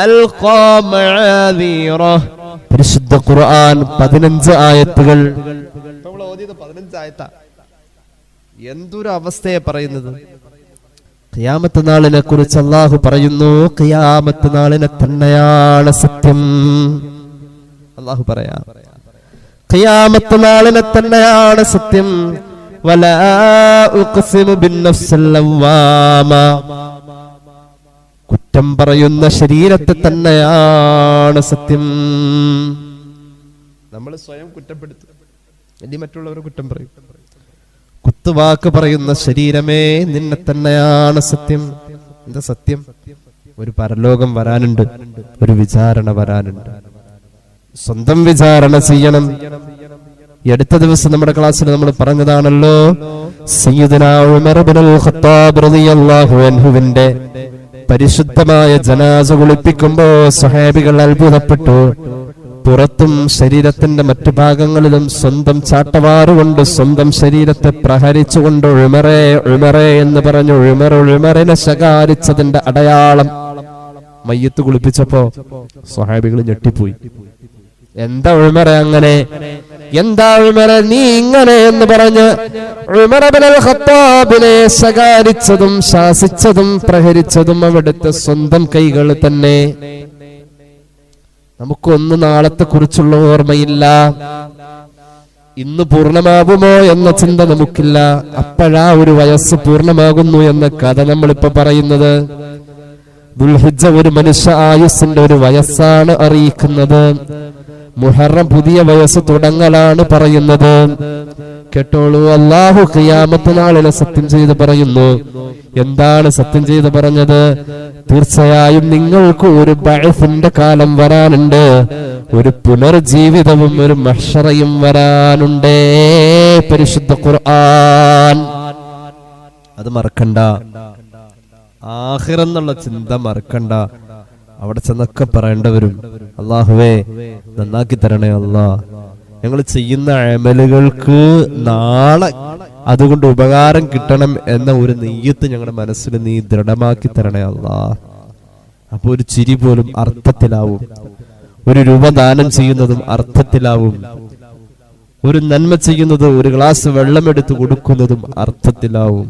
S2: ألقى معاذيره. പരിശുദ്ധ ഖുർആൻ 15 ആയത്തുകൾ. നമ്മൾ ഓതിയത് 15 ആയത്താ. എന്തൊരു അവസ്ഥയെ പറയുന്നത്. ഖിയാമത്ത് നാളിനെ കുറിച്ച് അല്ലാഹു പറയുന്നു, ഖിയാമത്ത് നാളിനെ തന്നെയാണ് സത്യം. അല്ലാഹു പറയാ, ഖിയാമത്ത് നാളിനെ തന്നെയാണ് സത്യം. വലാ ഉഖ്സിമു ബിന്നഫ്സിൽ ലവ്വാമ. കുറ്റം പറയുന്ന ശരീരത്തെ തന്നെയാണ് സത്യം. നമ്മൾ സ്വയം കുറ്റപ്പെടുത്തും, ഇനി മറ്റുള്ളവർ കുറ്റം പറയും. കുത്തുവാക്ക് പറയുന്ന ശരീരമേ നിന്നെ തന്നെയാണ് സത്യം. എന്താ സത്യം? ഒരു പരലോകം വരാനുണ്ട്, ഒരു വിചാരണ വരാനുണ്ട്. സ്വന്തം വിചാരണ ചെയ്യണം. ഈ അടുത്ത ദിവസം നമ്മുടെ ക്ലാസ്സിൽ നമ്മൾ പറഞ്ഞതാണല്ലോ, സയ്യിദുനാ ഉമർ ഇബ്നുൽ ഖത്താബ് റളിയല്ലാഹു അൻഹുവിന്റെ പരിശുദ്ധമായ ജനാസ കുളിപ്പിക്കുമ്പോൾ സ്വഹാബികൾ അത്ഭുതപ്പെട്ടു. പുറത്തും ശരീരത്തിന്റെ മറ്റു ഭാഗങ്ങളിലും സ്വന്തം ചാട്ടവാറുകൊണ്ട് സ്വന്തം ശരീരത്തെ പ്രഹരിച്ചുകൊണ്ട് ഉമറേ ഉമറേ എന്ന് പറഞ്ഞു ഉമറിനെ ശകാരിച്ചതിന്റെ അടയാളം മയ്യത്ത് കുളിപ്പിച്ചപ്പോ സ്വഹാബികൾ ഞെട്ടിപ്പോയി. എന്താ ഉമറേ അങ്ങനെ? എന്താ ഉമറേ നീ ഇങ്ങനെ എന്ന് പറഞ്ഞ് ഉമർ ഇബ്നുൽ ഖത്താബിനെ ശകാരിച്ചതും ശാസിച്ചതും പ്രഹരിച്ചതും അവിടുത്തെ സ്വന്തം കൈകൾ തന്നെ. നമുക്കൊന്ന് നാളത്തെ കുറിച്ചുള്ള ഓർമ്മയില്ല, ഇന്ന് പൂർണ്ണമാകുമോ എന്ന ചിന്ത നമുക്കില്ല. അപ്പോഴാ ഒരു വയസ്സ് പൂർണ്ണമാകുന്നു എന്ന കഥ നമ്മളിപ്പോ പറയുന്നത്. ദുൽഹിജ്ജ ഒരു മനുഷ്യ ആയുസ്സിന്റെ ഒരു വയസ്സാണ് അറിയിക്കുന്നത്. മുഹറം പുതിയ വയസ്സ് തുടങ്ങലാണ് പറയുന്നത്. കേട്ടോളൂ, അല്ലാഹു ഖിയാമത്ത് നാളിനെ സത്യം ചെയ്ത് പറയുന്നു. എന്താണ് സത്യം ചെയ്ത് പറഞ്ഞത്? തീർച്ചയായും നിങ്ങൾക്ക് ഒരു ബഅസിന്റെ കാലം വരാനുണ്ട്, ഒരു പുനർജീവിതവും ഒരു മഹ്ശറയും വരാനുണ്ടേ. പരിശുദ്ധ ഖുർആൻ. അത് മറക്കണ്ട, ആഖിറെന്നുള്ള ചിന്ത മറക്കണ്ട. അവിടെ ചെന്നൊക്കെ പറയേണ്ടി വരും, അല്ലാഹുവേ നന്നാക്കി തരണേ അല്ലാ, ഞങ്ങൾ ചെയ്യുന്ന അമലുകൾക്ക് നാളെ അതുകൊണ്ട് ഉപകാരം കിട്ടണം എന്ന ഒരു നെയ്യത്ത് ഞങ്ങളുടെ മനസ്സിൽ നീ ദൃഢമാക്കി തരണേ അല്ലാ. അപ്പൊ ഒരു ചിരി പോലും അർത്ഥത്തിലാവും, ഒരു രൂപ ദാനം ചെയ്യുന്നതും അർത്ഥത്തിലാവും, ഒരു നന്മ ചെയ്യുന്നത്, ഒരു ഗ്ലാസ് വെള്ളമെടുത്ത് കൊടുക്കുന്നതും അർത്ഥത്തിലാവും,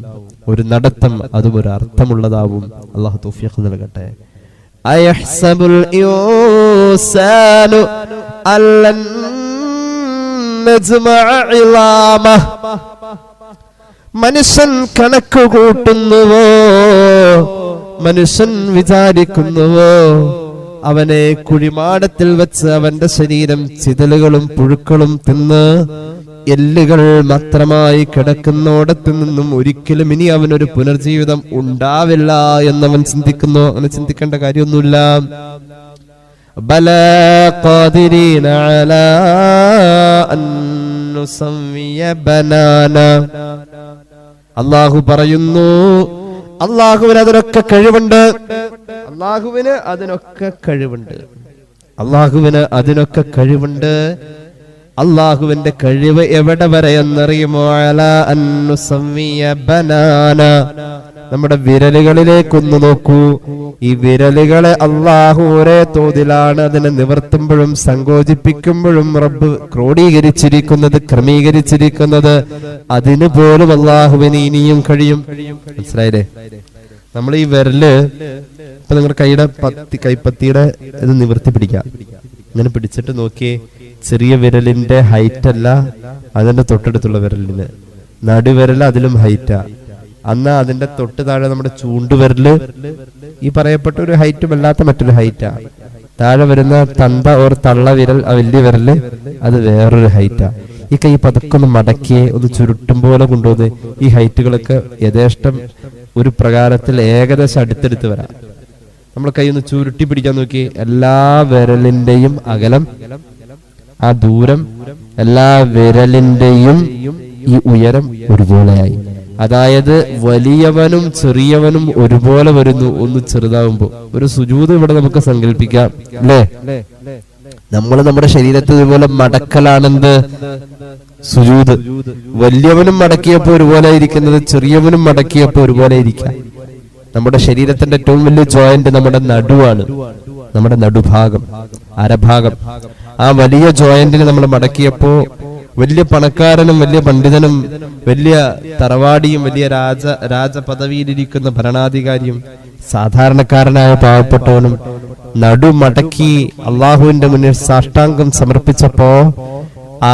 S2: ഒരു നടത്തം അതും ഒരു അർത്ഥമുള്ളതാവും. അല്ലാഹു തൗഫീഖ് നൽകട്ടെ. അയഹ്സബുൽ ഇൻസാനു അല്ലൻ നജ്മഅ ഇളാമഹ. മനുഷ്യൻ കണക്ക് കൂട്ടുന്നുവോ? മനുഷ്യൻ വിചാരിക്കുന്നുവോ അവനെ കുഴിമാടത്തിൽ വെച്ച് അവന്റെ ശരീരം ചിതലുകളും പുഴുക്കളും തിന്ന് എല്ലുകൾ മാത്രമായി കിടക്കുന്നോടത്തു നിന്നും ഒരിക്കലും ഇനി അവനൊരു പുനർജീവിതം ഉണ്ടാവില്ല എന്നവൻ ചിന്തിക്കുന്നു? അങ്ങനെ ചിന്തിക്കേണ്ട കാര്യമൊന്നുമില്ല. ബലാ ഖാദിരീന അലാ അൻ നുസവ്വിയ ബനാന. അല്ലാഹു പറയുന്നു, അല്ലാഹുവിന് അതിനൊക്കെ കഴിവുണ്ട്. അല്ലാഹുവിന് അതിനൊക്കെ കഴിവുണ്ട്. അല്ലാഹുവിന് അതിനൊക്കെ കഴിവുണ്ട്. അല്ലാഹുവിന്റെ കഴിവ് എവിടെ വരെ എന്നറിയുമോ? അലാ അൻ നുസവ്വിയ ബനാന. നമ്മുടെ വിരലുകളിലേക്കൊന്ന് നോക്കൂ. ഈ വിരലുകളെ അല്ലാഹു ഒരേ തോതിലാണ് അതിനെ നിവർത്തുമ്പോഴും സങ്കോചിപ്പിക്കുമ്പോഴും റബ്ബ് ക്രോഡീകരിച്ചിരിക്കുന്നത്, ക്രമീകരിച്ചിരിക്കുന്നത്. അതിന് പോലും അല്ലാഹുവിന് ഇനിയും കഴിയും. മനസ്സിലായില്ലേ? നമ്മൾ ഈ വിരല് ഇപ്പൊ നിങ്ങളുടെ കൈപ്പത്തിയുടെ ഇത് നിവർത്തി പിടിക്കാം. ഇങ്ങനെ പിടിച്ചിട്ട് നോക്കിയേ, ചെറിയ വിരലിന്റെ ഹൈറ്റ് അല്ല അതിന്റെ തൊട്ടടുത്തുള്ള വിരലിന്, നടുവിരൽ അതിലും ഹൈറ്റാ. അന്ന് അതിന്റെ തൊട്ട് താഴെ നമ്മുടെ ചൂണ്ടുവിരല് ഈ പറയപ്പെട്ട ഒരു ഹൈറ്റും അല്ലാത്ത മറ്റൊരു ഹൈറ്റാ. താഴെ വരുന്ന തന്ത ഓർ തള്ള വിരൽ, ആ വലിയ വിരല്, അത് വേറൊരു ഹൈറ്റാ. ഈ കൈ പതുക്കെ ഒന്ന് മടക്കിയെ ഒന്ന് ചുരുട്ടും പോലെ കൊണ്ടുവന്ന് ഈ ഹൈറ്റുകളൊക്കെ യഥേഷ്ടം ഒരു പ്രകാരത്തിൽ ഏകദേശം അടുത്തെടുത്ത് വരാം. നമ്മൾ കൈ ഒന്ന് ചുരുട്ടി പിടിക്കാൻ നോക്കി, എല്ലാ വിരലിന്റെയും അകലം, ആ ദൂരം, എല്ലാ വിരലിന്റെയും ഈ ഉയരം ഒരുപോലെയായി. അതായത് വലിയവനും ചെറിയവനും ഒരുപോലെ വരുന്നു ഒന്ന് ചെറുതാവുമ്പോ. ഒരു സുജൂദ് ഇവിടെ നമുക്ക് സങ്കല്പിക്കാം, അല്ലേ? നമ്മൾ നമ്മുടെ ശരീരത്തിൽ ഇതുപോലെ മടക്കലാണെന്ത്? സുജൂദ്. വലിയവനും മടക്കിയപ്പോ ഒരുപോലെ ഇരിക്കുന്നത്, ചെറിയവനും മടക്കിയപ്പോ ഒരുപോലെ ഇരിക്കാം. നമ്മുടെ ശരീരത്തിന്റെ ഏറ്റവും വലിയ ജോയിന്റ് നമ്മുടെ നടുവാണ്, നമ്മുടെ നടുഭാഗം, അരഭാഗം. ആ വലിയ ജോയിന്റിന് നമ്മൾ മടക്കിയപ്പോ വലിയ പണക്കാരനും വലിയ പണ്ഡിതനും വലിയ തറവാടിയും വലിയ രാജപദവിയിലിരിക്കുന്ന ഭരണാധികാരിയും സാധാരണക്കാരനായ പാവപ്പെട്ടവനും നടുമടക്കി അള്ളാഹുവിന്റെ മുന്നിൽ സാഷ്ടാംഗം സമർപ്പിച്ചപ്പോ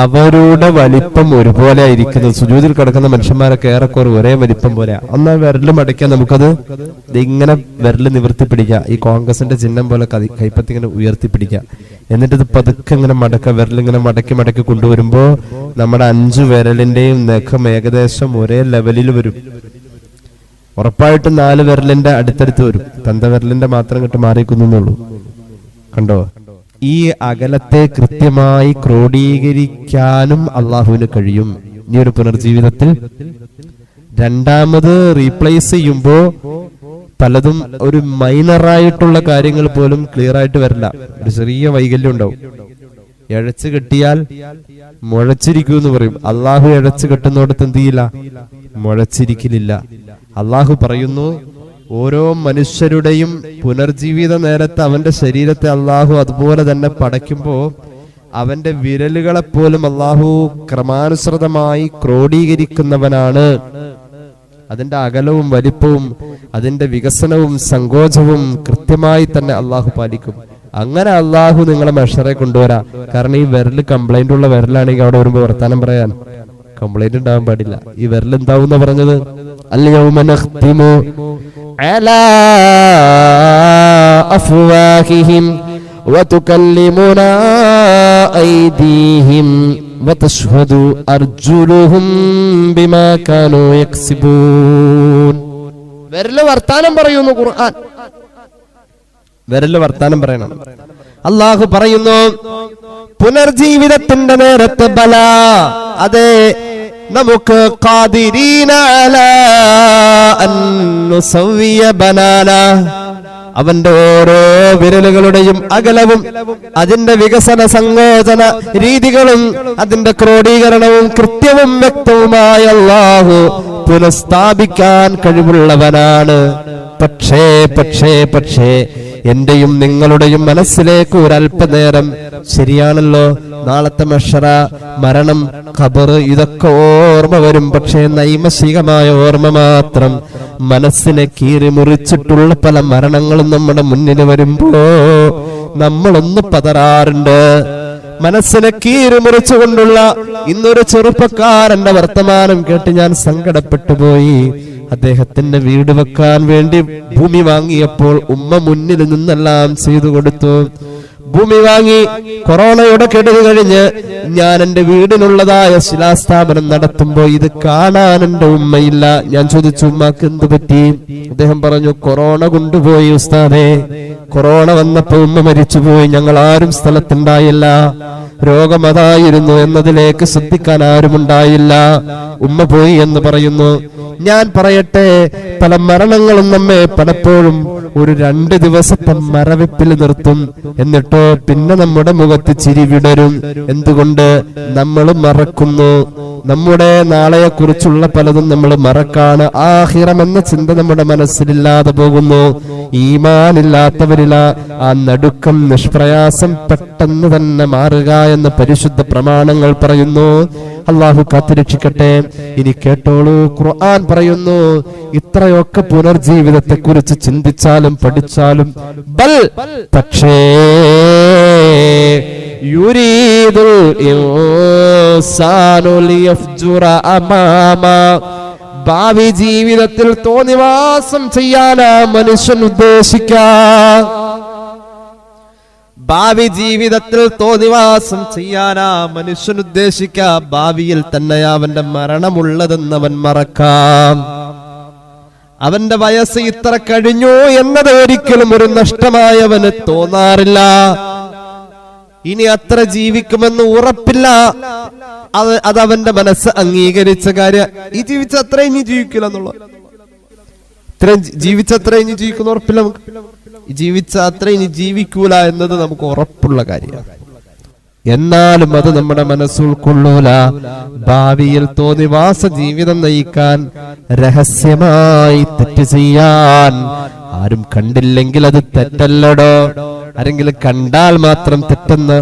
S2: അവരുടെ വലിപ്പം ഒരുപോലെ ആയിരിക്കുന്നത്. സുജൂദിൽ കിടക്കുന്ന മനുഷ്യന്മാരൊക്കെ ഏറെക്കുറെ ഒരേ വലിപ്പം പോലെ. ഒന്നാ വിരല് മടക്കാൻ നമുക്കത് ഇങ്ങനെ വിരല് നിവർത്തി പിടിക്കാം. ഈ കോൺഗ്രസിന്റെ ചിഹ്നം പോലെ കൈപ്പത്തി ഇങ്ങനെ ഉയർത്തിപ്പിടിക്കാം. എന്നിട്ട് ഇത് പതുക്കെ ഇങ്ങനെ വിരലിങ്ങനെ മടക്കി മടക്കി കൊണ്ടുവരുമ്പോ നമ്മുടെ 5 വിരലിന്റെയും നഖം ഏകദേശം ഒരേ ലെവലിൽ വരും. ഉറപ്പായിട്ടും 4 വിരലിന്റെ അടുത്തടുത്ത് വരും. തന്ത വിരലിന്റെ മാത്രം കിട്ട് മാറിക്കുന്നുള്ളൂ. കണ്ടോ? ഈ അകലത്തെ കൃത്യമായി ക്രോഡീകരിക്കാനും അള്ളാഹുവിന് കഴിയും. ഈ ഒരു പുനർജീവിതത്തിൽ രണ്ടാമത് റീപ്ലേസ് ചെയ്യുമ്പോ പലതും ഒരു മൈനറായിട്ടുള്ള കാര്യങ്ങൾ പോലും ക്ലിയർ ആയിട്ട് വരില്ല. ഒരു ചെറിയ വൈകല്യം ഉണ്ടാവും. ഇഴച്ചു കെട്ടിയാൽ മുഴച്ചിരിക്കൂ എന്ന് പറയും. അള്ളാഹു ഇഴച്ചു കെട്ടുന്നോടത്ത് എന്ത് ചെയ്യില്ല? മുഴച്ചിരിക്കലില്ല. അള്ളാഹു പറയുന്നു, ഓരോ മനുഷ്യരുടെയും പുനർജീവിത നേരത്തെ അവന്റെ ശരീരത്തെ അള്ളാഹു അതുപോലെ തന്നെ പടയ്ക്കുമ്പോ അവന്റെ വിരലുകളെപ്പോലും അള്ളാഹു ക്രമാനുസൃതമായി ക്രോഡീകരിക്കുന്നവനാണ്. അതിന്റെ അകലവും വലിപ്പവും അതിന്റെ വികസനവും സങ്കോചവും കൃത്യമായി തന്നെ അള്ളാഹു പാലിക്കും. അങ്ങനെ അള്ളാഹു നിങ്ങളെ മെഷറെ കൊണ്ടുവരാ. കാരണം ഈ വിരല് കംപ്ലൈന്റ് ഉള്ള വിരലാണെങ്കിൽ അവിടെ വരുമ്പോ വർത്താനം പറയാൻ കംപ്ലൈന്റ് ഉണ്ടാവാൻ പാടില്ല. ഈ വിരൽ എന്താവും പറഞ്ഞത്? اليوم نختم على أفواههم وتكلمنا أيديهم وتشهد أرجلهم بما كانوا يكسبون. വിരല് വർത്താനം പറയുന്നു ഖുർആൻ. വിരല് വർത്താനം പറയണം. അള്ളാഹു പറയുന്നു പുനർജീവിതത്തിന്റെ നേരത്തെ ബല, അതെ നമുക്ക് ഖാദിരീന അലാ അൻ നുസവ്വിയ ബനാന, അവന്റെ ഓരോ വിരലുകളുടെയും അകലവും അതിന്റെ വികസന സങ്കോചന രീതികളും അതിന്റെ ക്രോഡീകരണവും കൃത്യവും വ്യക്തവുമായ അല്ലാഹു പുനഃസ്ഥാപിക്കാൻ കഴിവുള്ളവനാണ്. പക്ഷേ എന്റെയും നിങ്ങളുടെയും മനസ്സിലേക്ക് ഒരല്പനേരം, ശരിയാണല്ലോ, നാളത്തെ മഹ്ശറ, മരണം, ഖബർ, ഇതൊക്കെ ഓർമ്മ വരും. പക്ഷേ നൈമശികമായ ഓർമ്മ മാത്രം. മനസ്സിനെ കീറി മുറിച്ചിട്ടുള്ള പല മരണങ്ങളും നമ്മുടെ മുന്നിൽ വരുമ്പോ നമ്മളൊന്ന് പതറാറുണ്ട്. മനസ്സിനെ കീറി മുറിച്ചുകൊണ്ടുള്ള ഇന്നൊരു ചെറുപ്പക്കാരന്റെ വർത്തമാനം കേട്ട് ഞാൻ സങ്കടപ്പെട്ടു പോയി. അദ്ദേഹത്തിന്റെ വീട് വെക്കാൻ വേണ്ടി ഭൂമി വാങ്ങിയപ്പോൾ ഉമ്മ മുന്നിൽ നിന്നെല്ലാം ചെയ്തു കൊടുത്തു. ഭൂമി വാങ്ങി കൊറോണയുടെ കെടുതി കഴിഞ്ഞ് ഞാൻ എന്റെ വീടിനുള്ളതായ ശിലാസ്ഥാപനം നടത്തുമ്പോ ഇത് കാണാൻ എന്റെ ഉമ്മയില്ല. ഞാൻ ചോദിച്ചു, ഉമ്മക്ക് എന്ത് പറ്റി? അദ്ദേഹം പറഞ്ഞു, കൊറോണ കൊണ്ടുപോയി ഉസ്താദേ. കൊറോണ വന്നപ്പോ ഉമ്മ മരിച്ചുപോയി. ഞങ്ങൾ ആരും സ്ഥലത്തുണ്ടായില്ല. രോഗം അതായിരുന്നു എന്നതിലേക്ക് ശ്രദ്ധിക്കാൻ ആരുമുണ്ടായില്ല. ഉമ്മ പോയി എന്ന് പറയുന്നു. ഞാൻ പറയട്ടെ, പല മരണങ്ങളും നമ്മെ പലപ്പോഴും ഒരു 2 ദിവസത്തെ മരവിപ്പിൽ നിർത്തും. എന്നിട്ടോ പിന്നെ നമ്മുടെ മുഖത്ത് ചിരി വിടരും. എന്തുകൊണ്ട്? നമ്മൾ മറക്കുന്നു. നമ്മുടെ നാളെയെ കുറിച്ചുള്ള പലതും നമ്മൾ മറക്കാണ്. ആഖിറം എന്ന ചിന്ത നമ്മുടെ മനസ്സിലില്ലാതെ പോകുന്നു. ഈമാനില്ലാത്തവരില ആ നടുക്കം, നിഷ്പ്രയാസം പെട്ടെന്ന് തന്നെ മാറുക എന്ന് പരിശുദ്ധ പ്രമാണങ്ങൾ പറയുന്നു. അള്ളാഹു കാത്തുരക്ഷിക്കട്ടെ. ഇനി കേട്ടോളൂ, ഖുർആൻ പറയുന്നു, ഇത്രയൊക്കെ പുനർജീവിതത്തെ കുറിച്ച് ചിന്തിച്ചാലും പഠിച്ചാലും പക്ഷേ യുരീദുൽ ഇൻസാനു ലിയഫ്ജുറ അമാമ, ഭാവി ജീവിതത്തിൽ തോന്നിവാസം ചെയ്യാനാ മനുഷ്യൻ ഉദ്ദേശിക്കാം. ഭാവി ജീവിതത്തിൽ തോന്നിവാസം ചെയ്യാനാ മനുഷ്യൻ ഉദ്ദേശിക്കാം. ഭാവിയിൽ തന്നെ അവന്റെ മരണമുള്ളതെന്നവൻ മറക്കാം. അവന്റെ വയസ്സ് ഇത്ര കഴിഞ്ഞു എന്നത് ഒരിക്കലും ഒരു നഷ്ടമായവന് തോന്നാറില്ല. ഇനി അത്ര ജീവിക്കുമെന്ന് ഉറപ്പില്ല. അത് അവന്റെ മനസ്സ് അംഗീകരിച്ച കാര്യം. ഈ ജീവിച്ച അത്ര ഇനി ജീവിക്കില്ല എന്നുള്ളത്, ഇത്രയും ജീവിച്ചത്ര ഇനി ജീവിക്കുന്ന ഉറപ്പില്ല. നമുക്ക് ജീവിച്ച അത്ര ഇനി ജീവിക്കൂല എന്നത് നമുക്ക് ഉറപ്പുള്ള കാര്യമാണ്. എന്നാലും അത് നമ്മുടെ മനസ്സുൾക്കൊള്ളൂല. ഭാവിയിൽ തോന്നിവാസ ജീവിതം നയിക്കാൻ, രഹസ്യമായി തെറ്റ് ചെയ്യാൻ, ആരും കണ്ടില്ലെങ്കിൽ അത് തെറ്റല്ലടോ, ആരെങ്കിലും കണ്ടാൽ മാത്രം തെറ്റെന്ന്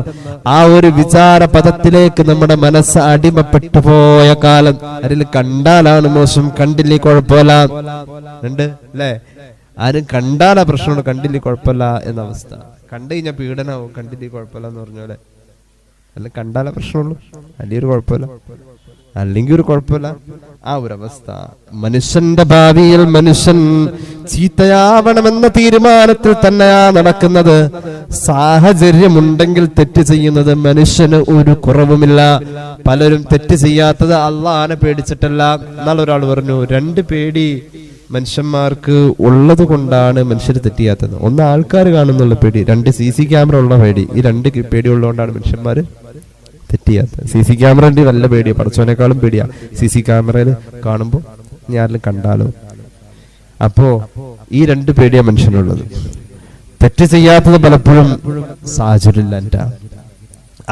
S2: ആ ഒരു വിചാര പദത്തിലേക്ക് നമ്മുടെ മനസ്സ് അടിമപ്പെട്ടു പോയ കാലം. ആരെങ്കിലും കണ്ടാലാണ് മോശം, കണ്ടില്ലേ കുഴപ്പമില്ല. ഉണ്ട് അല്ലേ? ആരും കണ്ടാലാ പ്രശ്നമാണ്, കണ്ടില്ലേ കുഴപ്പമില്ല എന്ന അവസ്ഥ. കണ്ടു കഴിഞ്ഞാൽ പീഡനാവും, കണ്ടില്ലേ കുഴപ്പമില്ല എന്ന് പറഞ്ഞ പോലെ. അല്ല കണ്ടാലേ പ്രശ്നമുള്ളൂ, അല്ലെങ്കിൽ ഒരു കുഴപ്പമില്ല, അല്ലെങ്കിൽ ഒരു കുഴപ്പമില്ല. ആ ഒരവസ്ഥ. മനുഷ്യന്റെ ഭാവിയിൽ മനുഷ്യൻ ചീത്തയാവണമെന്ന തീരുമാനത്തിൽ തന്നെയാ നടക്കുന്നത്. സാഹചര്യമുണ്ടെങ്കിൽ തെറ്റ് ചെയ്യുന്നത് മനുഷ്യന് ഒരു കുറവുമില്ല. പലരും തെറ്റ് ചെയ്യാത്തത് അള്ളാനെ പേടിച്ചിട്ടല്ല. എന്നാലും ഒരാൾ പറഞ്ഞു, 2 പേടി മനുഷ്യന്മാർക്ക് ഉള്ളത് കൊണ്ടാണ് മനുഷ്യർ തെറ്റ് ചെയ്യാത്തത്. ഒന്ന് ആൾക്കാർ കാണുന്നുള്ള പേടി, 2 CC ക്യാമറ ഉള്ള പേടി. ഈ 2 പേടി ഉള്ളതുകൊണ്ടാണ് മനുഷ്യന്മാര് തെറ്റ് ചെയ്യാത്തത്. CC ക്യാമറന്റെ വല്ല പേടിയാ, പടച്ചോനേക്കാളും പേടിയാ CC ക്യാമറയിൽ കാണുമ്പോ ഞാരിലും കണ്ടാലോ. അപ്പോ ഈ 2 പേടിയാ മനുഷ്യനുള്ളത്. തെറ്റ് ചെയ്യാത്തത് പലപ്പോഴും സാഹചര്യമില്ല.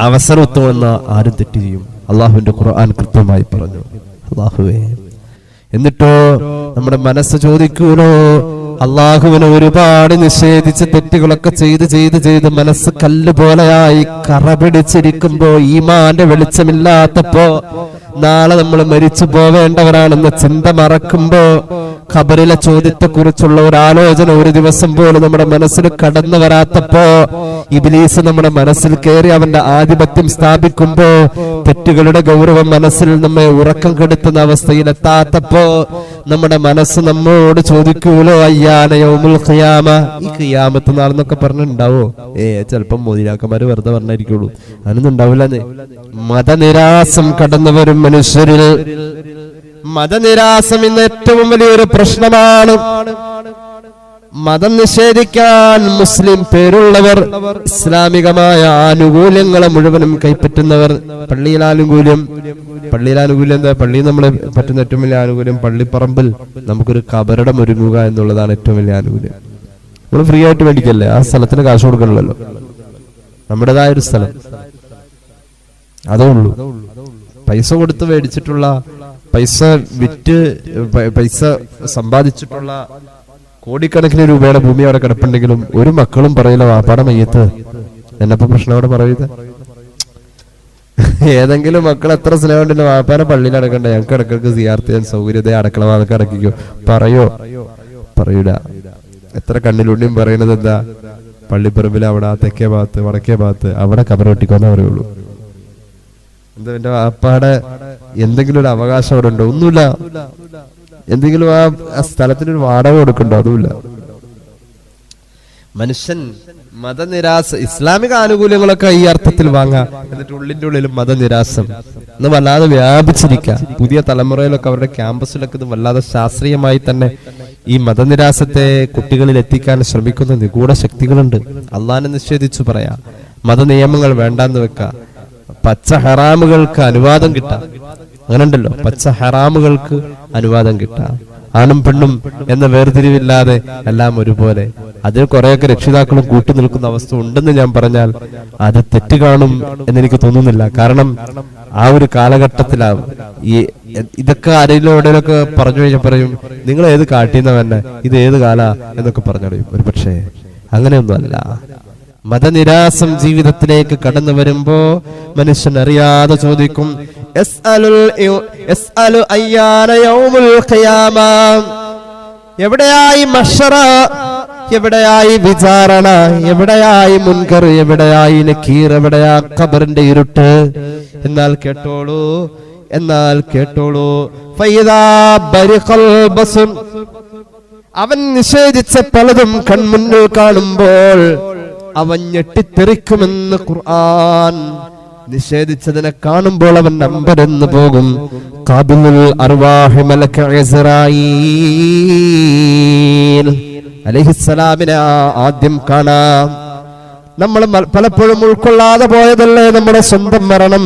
S2: അവസരം ഒത്തുവന്ന ആരും തെറ്റ് ചെയ്യും. അള്ളാഹുവിന്റെ ഖുർആൻ കൃത്യമായി പറഞ്ഞു. അള്ളാഹുവേ, എന്നിട്ടോ നമ്മുടെ മനസ്സ് ചോദിക്കൂലോ, അള്ളാഹുവിനെ ഒരുപാട് നിഷേധിച്ച് തെറ്റുകളൊക്കെ ചെയ്ത് മനസ്സ് കല്ല് പോലെയായി കറ പിടിച്ചിരിക്കുമ്പോ, ഈമാന്റെ വെളിച്ചമില്ലാത്തപ്പോ, നാളെ നമ്മൾ മരിച്ചു പോവേണ്ടവരാണെന്ന ചിന്ത മറക്കുമ്പോ, ഖബറിലെ ചോദ്യത്തെക്കുറിച്ചുള്ള ഒരു ആലോചന ഒരു ദിവസം പോലും നമ്മുടെ മനസ്സിൽ കടന്നു വരാത്തപ്പോ, ഇബ്ലീസ് നമ്മുടെ മനസ്സിൽ കയറി അവന്റെ ആധിപത്യം സ്ഥാപിക്കുമ്പോ, തെറ്റുകളുടെ ഗൗരവം മനസ്സിൽ നമ്മെ ഉറക്കം കെടുത്തുന്ന അവസ്ഥയിലെത്താത്തപ്പോ, നമ്മുടെ മനസ്സ് നമ്മോട് ചോദിക്കൂലോ, അയ്യാന യൗമുൽ ഖിയാമ, ഈ ഖിയാമത്ത് നാളെന്നൊക്കെ പറഞ്ഞിട്ടുണ്ടാവോ? ചിലപ്പം മോദിരാക്കന്മാര് വെറുതെ പറഞ്ഞായിരിക്കുള്ളൂ, അതിനൊന്നും ഉണ്ടാവില്ലെന്ന്. മതനിരാസം കടന്നു വരും മനുഷ്യരിൽ. മതനിരാസം ഇന്ന് ഏറ്റവും വലിയൊരു പ്രശ്നമാണ്. മതം നിഷേധിക്കാൻ മുസ്ലിം പേരുള്ളവർ, ഇസ്ലാമികമായ ആനുകൂല്യങ്ങളെ മുഴുവനും കൈപ്പറ്റുന്നവർ. പള്ളിയിലാനുകൂല്യം എന്താ? പള്ളിയിൽ നമ്മളെ പറ്റുന്ന ഏറ്റവും വലിയ ആനുകൂല്യം, പള്ളിപ്പറമ്പിൽ നമുക്കൊരു കബറിടം ഒരുങ്ങുക എന്നുള്ളതാണ് ഏറ്റവും വലിയ ആനുകൂല്യം. നമ്മൾ ഫ്രീ ആയിട്ട് മേടിക്കല്ലേ, ആ സ്ഥലത്തിന് കാശ് കൊടുക്കണല്ലോ, നമ്മുടേതായ ഒരു സ്ഥലം, അതേ ഉള്ളൂ. പൈസ കൊടുത്ത് മേടിച്ചിട്ടുള്ള, പൈസ വിറ്റ് പൈസ സമ്പാദിച്ചിട്ടുള്ള കോടിക്കണക്കിന് രൂപയുടെ ഭൂമി അവിടെ കിടപ്പുണ്ടെങ്കിലും ഒരു മക്കളും പറയില്ല, വാപ്പാടെ മയ്യത്ത് എന്നപ്പോ പ്രശ്നം അവിടെ പറയത്. ഏതെങ്കിലും മക്കൾ എത്ര സ്നേഹം ഉണ്ടല്ലോ, വാപ്പാനെ പള്ളിയിൽ അടക്കണ്ട, ഞങ്ങൾക്ക് ഇടക്കിടക്ക് സിയാർത്ത് ചെയ്യാൻ സൗകര്യത്തെ അടക്കള അതൊക്കെ അടക്കിക്കോ, പറയൂല. എത്ര കണ്ണിലുണ്ണിയും പറയുന്നത് എന്താ? പള്ളിപ്പറമ്പിൽ അവിടെ തെക്കേ ഭാഗത്ത് വടക്കേ ഭാഗത്ത് അവിടെ കബറൊട്ടിക്കൊന്നേ പറയുള്ളൂ. എന്താ എന്റെ വാപ്പാടെ എന്തെങ്കിലും ഒരു അവകാശം അവിടെ ഉണ്ടോ? ഒന്നുമില്ല. എന്തെങ്കിലും ആ സ്ഥലത്തിനൊരു വാടക കൊടുക്കണ്ടോ? അതുമില്ല. മനുഷ്യൻ മതനിരാസ, ഇസ്ലാമിക ആനുകൂല്യങ്ങളൊക്കെ ഈ അർത്ഥത്തിൽ വാങ്ങാം, എന്നിട്ട് ഉള്ളിന്റെ ഉള്ളിലും മതനിരാസം ഇന്ന് വല്ലാതെ വ്യാപിച്ചിരിക്കുക. പുതിയ തലമുറയിലൊക്കെ അവരുടെ ക്യാമ്പസിലൊക്കെ ഇത് വല്ലാതെ ശാസ്ത്രീയമായി തന്നെ ഈ മതനിരാസത്തെ കുട്ടികളിൽ എത്തിക്കാൻ ശ്രമിക്കുന്ന നിഗൂഢ ശക്തികളുണ്ട്. അള്ളാനെ നിഷേധിച്ചു പറയാ, മതനിയമങ്ങൾ വേണ്ടാന്ന് വെക്ക, പച്ച ഹറാമുകൾക്ക് അനുവാദം കിട്ടാം. അങ്ങനെ ഉണ്ടല്ലോ, പച്ച ഹറാമുകൾക്ക് അനുവാദം കിട്ടാം. ആണും പെണ്ണും എന്ന വേർതിരിവില്ലാതെ എല്ലാം ഒരുപോലെ. അതിൽ കുറെയൊക്കെ രക്ഷിതാക്കളും കൂട്ടു നിൽക്കുന്ന അവസ്ഥ ഉണ്ടെന്ന് ഞാൻ പറഞ്ഞാൽ അത് തെറ്റ് കാണും എന്നെനിക്ക് തോന്നുന്നില്ല. കാരണം ആ ഒരു കാലഘട്ടത്തിലാവും ഈ ഇതൊക്കെ ആരെങ്കിലും എവിടെയൊക്കെ പറഞ്ഞു കഴിഞ്ഞാൽ പറയും, നിങ്ങൾ ഏത് കാട്ടിന്നവന്നെ, ഇത് ഏത് കാലാ എന്നൊക്കെ പറഞ്ഞറിയും. ഒരു പക്ഷേ അങ്ങനെയൊന്നും അല്ല. മതനിരാസം ജീവിതത്തിലേക്ക് കടന്നു വരുമ്പോ മനുഷ്യൻ അറിയാതെ ചോദിക്കും, എവിടെയായി മഹ്ശറ, എവിടെയായി വിചാരണ, എവിടെയായി മുൻകർ, എവിടെയായി നക്കീർ, എവിടെയാ ഖബറിന്റെ ഇരുട്ട്? എന്നാൽ കേട്ടോളൂ ഫൈദാ ബരിഖൽ ബസ്ർ, അവൻ നിഷേധിച്ച പലതും കൺമുന്നിൽ കാണുമ്പോൾ അവൻ ഞെട്ടിത്തെറിക്കുമെന്ന് ഖുർആൻ. നിഷേധിച്ചതിനെ കാണുമ്പോൾ അവൻ നമ്പരന്ന് പോകും. ഖാബിലുൽ അർവാഹി മലക്ക് ഇസ്രായീൽ അലൈഹിസ്സലാമിനെ ആദ്യം കാണാം. നമ്മൾ പലപ്പോഴും ഉൾക്കൊള്ളാതെ പോയതല്ലേ നമ്മുടെ സ്വന്തം മരണം.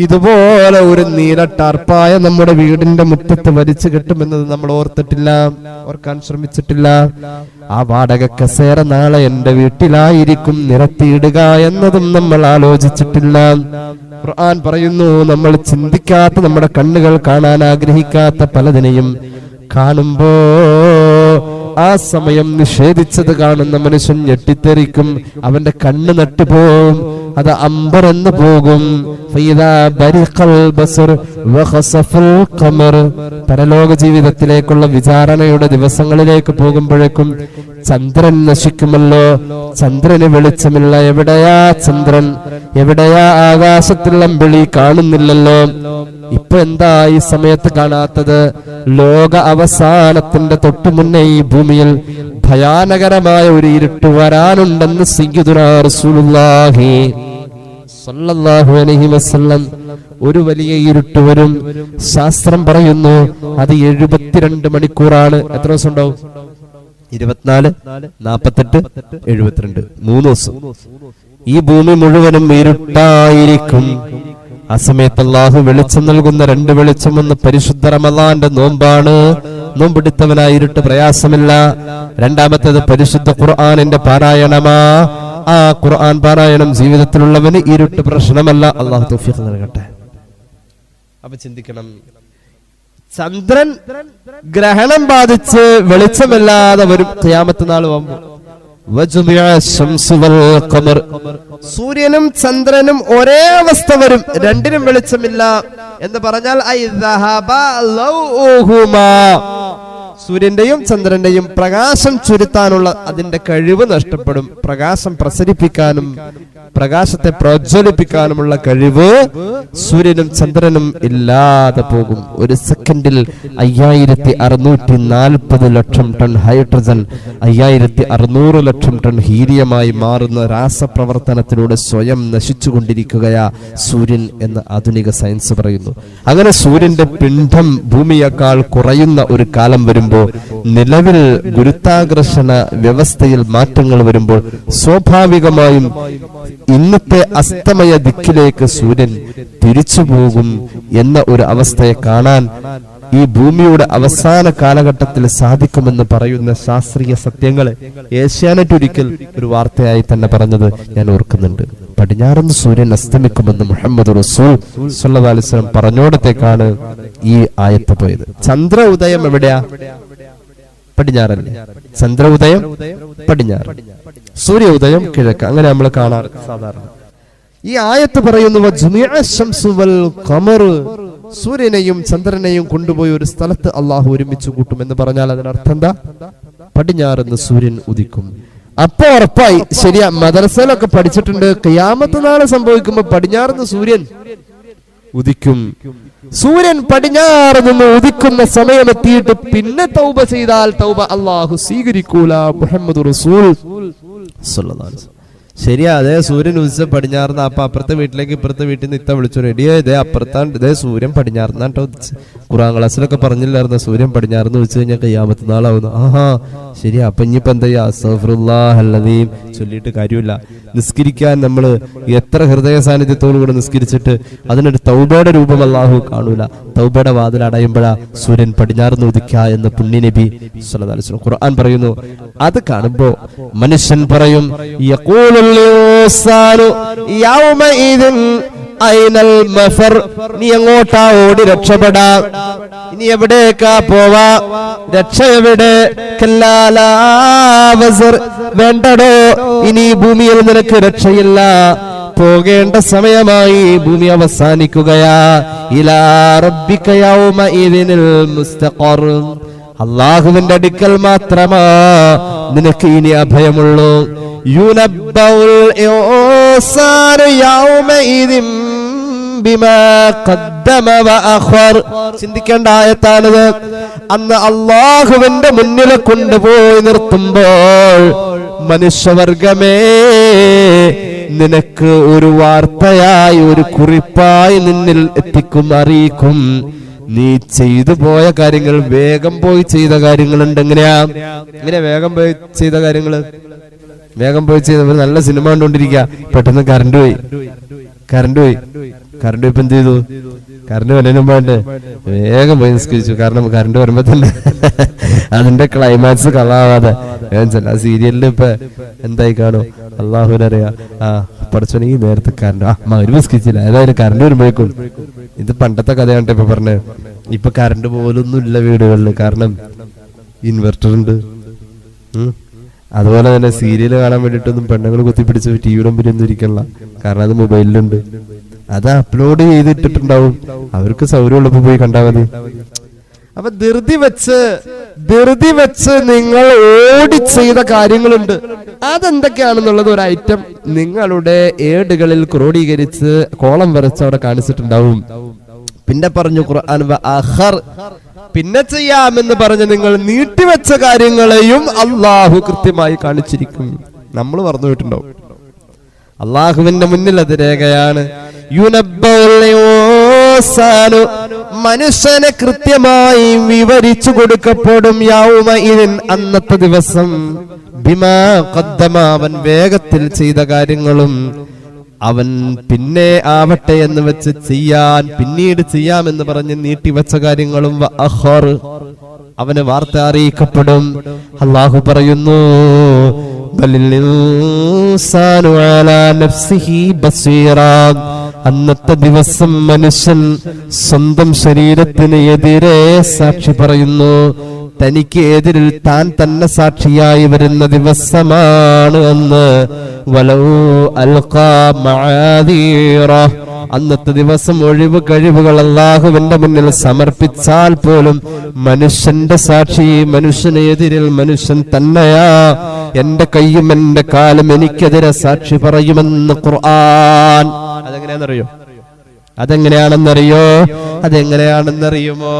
S2: ഇതുപോലെ ഒരു നീലട്ടാർപ്പായ നമ്മുടെ വീടിന്റെ മുറ്റത്ത് വലിച്ചു കെട്ടുമെന്നത് നമ്മൾ ഓർക്കാൻ ശ്രമിച്ചിട്ടില്ല. ആ വാടക കസേര നാളെ എന്റെ വീട്ടിലായിരിക്കും നിരത്തിയിടുക എന്നതും നമ്മൾ ആലോചിച്ചിട്ടില്ല. ഖുർആൻ പറയുന്നു, നമ്മൾ ചിന്തിക്കാത്ത, നമ്മുടെ കണ്ണുകൾ കാണാൻ ആഗ്രഹിക്കാത്ത പലതിനെയും കാണുമ്പോ ആ സമയം നിഷേധിച്ചത് കാണുന്ന മനുഷ്യൻ ഞെട്ടിത്തെറിക്കും. അവന്റെ കണ്ണ് നട്ടുപോകും, അത് അമ്പരന്ന് പോകും. പരലോക ജീവിതത്തിലേക്കുള്ള വിചാരണയുടെ ദിവസങ്ങളിലേക്ക് പോകുമ്പോഴേക്കും ചന്ദ്രൻ നശിക്കുമല്ലോ, ചന്ദ്രന് വെളിച്ചമില്ല, എവിടെയാ ചന്ദ്രൻ, എവിടെയാ ആകാശത്തുള്ള അമ്പിളി, കാണുന്നില്ലല്ലോ. ഇപ്പൊ എന്താ ഈ സമയത്ത് കാണാത്തത്? ലോക അവസാനത്തിന്റെ തൊട്ടു മുന്നേ ഈ ഭൂമിയിൽ ഭയാനകരമായ ഒരു ഇരുട്ട് വരാനുണ്ടെന്ന് സയ്യിദുനാ റസൂലുള്ളാഹി സ്വല്ലല്ലാഹു അലൈഹി വസല്ലം ഒരു വലിയ ഇരുട്ട് വരും. ശാസ്ത്രം പറയുന്നു അത് 72 മണിക്കൂറാണ്. എത്ര ദിവസം ഉണ്ടാവും? 24, 48, 72, 3 ദിവസം. ഈ ഭൂമി മുഴുവനും ഇരുട്ടായിരിക്കും. ആ സമയത്ത് അല്ലാഹു വെളിച്ചം നൽകുന്ന 2 വെളിച്ചം. ഒന്ന് പരിശുദ്ധ റമളാന്റെ നോമ്പാണ്, നോമ്പെടുത്തവനായി ഇരുട്ട് പ്രയാസമില്ല. രണ്ടാമത്തേത് പരിശുദ്ധ ഖുർആനിന്റെ പാരായണമാ. ആ ഖുർആൻ പാരായണം ജീവിതത്തിലുള്ളവന് ഇരുട്ട് പ്രശ്നമല്ല. അല്ലാഹു തൗഫീഖ് നൽകട്ടെ. അപ്പൊ ചിന്തിക്കണം, ചന്ദ്രൻ ഗ്രഹണം ബാധിച്ച് വെളിച്ചമില്ലാതെ വരും ഖിയാമത്ത് നാൾ ആവുമ്പോൾ. സൂര്യനും ചന്ദ്രനും ഒരേ അവസ്ഥ വരും, രണ്ടിനും വെളിച്ചമില്ല എന്ന് പറഞ്ഞാൽ സൂര്യന്റെയും ചന്ദ്രന്റെയും പ്രകാശം ചുരുത്താനുള്ള അതിന്റെ കഴിവ് നഷ്ടപ്പെടും. പ്രകാശം പ്രസരിപ്പിക്കാനും പ്രകാശത്തെ പ്രോജ്വലിപ്പിക്കാനുമുള്ള കഴിവ് സൂര്യനും ചന്ദ്രനും ഇല്ലാതെ പോകും. ഒരു സെക്കൻഡിൽ 5640 ലക്ഷം ടൺ ഹൈഡ്രജൻ, 5600 ലക്ഷം ടൺ ഹീലിയമായി മാറുന്ന രാസപ്രവർത്തനത്തിലൂടെ സ്വയം നശിച്ചുകൊണ്ടിരിക്കുകയാ സൂര്യൻ എന്ന് ആധുനിക സയൻസ് പറയുന്നു. അങ്ങനെ സൂര്യന്റെ പിണ്ഡം ഭൂമിയേക്കാൾ കുറയുന്ന ഒരു കാലം വരുമ്പോൾ, നിലവിൽ ഗുരുത്വാകർഷണ വ്യവസ്ഥയിൽ മാറ്റങ്ങൾ വരുമ്പോൾ സ്വാഭാവികമായും ഇന്നത്തെ അസ്തമയ ദിക്കിലേക്ക് സൂര്യൻ തിരിച്ചു പോകും എന്ന ഒരു അവസ്ഥയെ കാണാൻ ഈ ഭൂമിയുടെ അവസാന കാലഘട്ടത്തിൽ സാധിക്കുമെന്ന് പറയുന്ന ശാസ്ത്രീയ സത്യങ്ങളെ ഏഷ്യാനെറ്റ് ഒരിക്കൽ ഒരു വാർത്തയായി തന്നെ പറഞ്ഞത് ഞാൻ ഓർക്കുന്നുണ്ട്. പടിഞ്ഞാറന്ന് സൂര്യൻ അസ്തമിക്കുമെന്ന് മുഹമ്മദ് റസൂൽ സ്വല്ലല്ലാഹു അലൈഹി വസല്ലം പറഞ്ഞോടത്തേക്കാണ് ഈ ആയത്ത് പോയത്. ചന്ദ്ര ഉദയം എവിടെയാ? പടിഞ്ഞാറല്ലേ. ചന്ദ്ര ഉദയം പടിഞ്ഞാറ്, സൂര്യ ഉദയം കിഴക്ക്. അങ്ങനെ നമ്മൾ കാണാറ് സാധാരണ. ഈ ആയത്ത് പറയുന്നു സൂര്യനെയും ചന്ദ്രനെയും കൊണ്ടുപോയി ഒരു സ്ഥലത്ത് അള്ളാഹു ഒരുമിച്ച് കൂട്ടും എന്ന് പറഞ്ഞാൽ അതിനർത്ഥം എന്താ? പടിഞ്ഞാറെന്ന് സൂര്യൻ ഉദിക്കും. അപ്പൊ ഉറപ്പായി, ശരിയാ, മദ്രസയിലൊക്കെ പഠിച്ചിട്ടുണ്ട്, ഖിയാമത്ത് നാളെ സംഭവിക്കുമ്പോ പടിഞ്ഞാറെന്ന് സൂര്യൻ ഉദിക്കും. സൂര്യൻ പടിഞ്ഞാറ് നിന്ന് ഉദിക്കുന്ന സമയമെത്തിയിട്ട് പിന്നെ തൗബ ചെയ്താൽ തൗബ അള്ളാഹു സ്വീകരിക്കൂല. മുഹമ്മദ് റസൂൽ സ്വല്ലല്ലാഹു അലൈഹി വസല്ലം. ശരിയാ, അതേ സൂര്യൻ ഉദിച്ച പടിഞ്ഞാറുന്ന. അപ്പൊ അപ്പുറത്തെ വീട്ടിലേക്ക് ഇപ്പുറത്തെ വീട്ടിൽ നിന്ന് ഇത്ത വിളിച്ചു, റെഡിയോ ഇതേ അപ്പുറത്താണ്, ഇതേ സൂര്യൻ പടിഞ്ഞാറുന്നാട്ടോ ഉദിച്ച്. ഖുർആൻ ക്ലാസ്സിലൊക്കെ പറഞ്ഞില്ലായിരുന്നു സൂര്യൻ പടിഞ്ഞാറുന്ന് ഉദിച്ചു കഴിഞ്ഞാൽ ഖിയാമത്ത് നാളാവുന്നു. ആഹാ ശരിയാ. അപ്പൊ ഇനിയിപ്പോ എന്താ ചെയ്യാ? അസ്തഗ്ഫിറുല്ലാഹ് അൽഅദീം ചൊല്ലിയിട്ട് കാര്യമില്ല. നിസ്കരിക്കാൻ നമ്മൾ എത്ര ഹൃദയ സാന്നിധ്യത്തോടു കൂടെ നിസ്കരിച്ചിട്ട് അതിനൊരു തൗബയുടെ രൂപം അല്ലാഹു കാണൂല. തൗബയുടെ വാതിൽ അടയുമ്പോഴാ സൂര്യൻ പടിഞ്ഞാറുന്ന് ഉദിക്ക എന്ന് പുണ്യ നബി സ്വല്ലല്ലാഹു അലൈഹി വസല്ലം ഖുർആൻ പറയുന്നു. അത് കാണുമ്പോ മനുഷ്യൻ പറയും, നീ എങ്ങോട്ടാ ഓടി രക്ഷപ്പെടാ? ഇനി എവിടേക്കാ പോവാ? രക്ഷ എവിടെ? വേണ്ടടോ, ഇനി ഭൂമിയിൽ നിനക്ക് രക്ഷയില്ല. പോകേണ്ട സമയമായി. ഭൂമി അവസാനിക്കുകയാ. ഇലാ റബ്ബിക യൗമഇദിനിൽ മുസ്തഖർ. അല്ലാഹുവിന്റെ അടുക്കൽ മാത്രമാ നിനക്ക് ഇനി അഭയമുള്ളൂ. യുനബ്ബഉൽ ഇൻസാനു യൗമഇദിൻ ബിമാ ഖദ്ദമ വഅഖർ. ചിന്തിക്കേണ്ട ആയത്താണിത്. അന്ന് അല്ലാഹുവിന്റെ മുന്നിൽ കൊണ്ടുപോയി നിർത്തുമ്പോൾ മനുഷ്യവർഗമേ, നിനക്ക് ഒരു വാർത്തയായി, ഒരു കുറിപ്പായി നിന്നിൽ എത്തിക്കും, അറിയിക്കും. നീ ചെയ്തു പോയ കാര്യങ്ങൾ, വേഗം പോയി ചെയ്ത കാര്യങ്ങളുണ്ട്. എങ്ങനെയാ വേഗം പോയി ചെയ്ത കാര്യങ്ങള്? വേഗം പോയി ചെയ്ത നല്ല സിനിമ കണ്ടുകൊണ്ടിരിക്കുക, പെട്ടെന്ന് കറണ്ട് പോയി. ഇപ്പൊ എന്ത് ചെയ്തു? കറണ്ട് വരാനും പോയിട്ട് വേഗം പോയി നിസ്കരിച്ചു. കാരണം കറണ്ട് വരുമ്പോ തന്നെ അതിന്റെ ക്ലൈമാക്സ് കളാവാതെ ചില സീരിയലില് ഇപ്പൊ എന്തായി കാണും അള്ളാഹുവിനറിയാ. പഠിച്ചോണി നേരത്തെ കറണ്ട് മഗ്‌രിബ് നിസ്കരിച്ചില്ല, ഏതായാലും കറണ്ട് വരുമ്പോഴേക്കും. ഇത് പണ്ടത്തെ കഥയാണ് ഇപ്പൊ പറഞ്ഞത്. ഇപ്പൊ കറണ്ട് പോലൊന്നും ഇല്ല വീടുകളിൽ, കാരണം ഇൻവെർട്ടർ ഉണ്ട്. അതുപോലെ തന്നെ സീരിയൽ കാണാൻ വേണ്ടിയിട്ടൊന്നും പെണ്ണുങ്ങൾ കുത്തിപ്പിടിച്ച് ടിവിയുടെ മുമ്പിൽ ഒന്നും ഇരിക്കണില്ല, കാരണം അത് മൊബൈലിലുണ്ട്. അത് അപ്ലോഡ് ചെയ്തിട്ടുണ്ടാവും, അവർക്ക് സൗകര്യമുള്ളപ്പോ പോയി കണ്ടാൽ മതി. അപ്പൊ ധൃതി വെച്ച്
S3: ധൃതി വെച്ച് നിങ്ങൾ ഓടി ചെയ്ത കാര്യങ്ങളുണ്ട്. അതെന്തൊക്കെയാണെന്നുള്ളത് ഒരു ഐറ്റം നിങ്ങളുടെ ഏടുകളിൽ ക്രോഡീകരിച്ച് കോളം വരച്ച് അവിടെ കാണിച്ചിട്ടുണ്ടാവും. പിന്നെ പറഞ്ഞു ഖുർആൻ പിന്നെ ചെയ്യാമെന്ന് പറഞ്ഞ് നിങ്ങൾ നീട്ടിവെച്ച കാര്യങ്ങളെയും അള്ളാഹു കൃത്യമായി കാണിച്ചിരിക്കും. നമ്മൾ പറഞ്ഞു പോയിട്ടുണ്ടാവും. അള്ളാഹുവിന്റെ മുന്നിൽ അത് രേഖയാണ്. മനുഷ്യനെ കൃത്യമായി വിവരിച്ചു കൊടുക്കപ്പെടും. യൗമഇദിൻ അന്നത്തെ ദിവസം ബിമാ ഖദ്ദമ അവൻ വേഗത്തിൽ ചെയ്ത കാര്യങ്ങളും അവൻ പിന്നെ ആവട്ടെ എന്ന് വെച്ച് പിന്നീട് ചെയ്യാമെന്ന് പറഞ്ഞ് നീട്ടിവെച്ച കാര്യങ്ങളും അവന് വാർത്ത അറിയിക്കപ്പെടും. അല്ലാഹു പറയുന്നു അന്നത്തെ ദിവസം മനുഷ്യൻ സ്വന്തം ശരീരത്തിന് എതിരെ സാക്ഷി പറയുന്നു. തനിക്ക് എതിരിൽ താൻ തന്നെ സാക്ഷിയായി വരുന്ന ദിവസമാണ് എന്ന്. വലൗ അൽഖാ മആദീറ അന്നത്തെ ദിവസം ഒഴിവ് കഴിവുകൾ അല്ലാഹുവിന്റെ മുന്നിൽ സമർപ്പിച്ചാൽ പോലും മനുഷ്യന്റെ സാക്ഷി മനുഷ്യന് എതിരിൽ മനുഷ്യൻ തന്നെയാ. എന്റെ കൈയും എന്റെ കാലും എനിക്കെതിരെ സാക്ഷി പറയുമെന്ന് ഖുർആൻ. അതെങ്ങനെയാണെന്നറിയുമോ?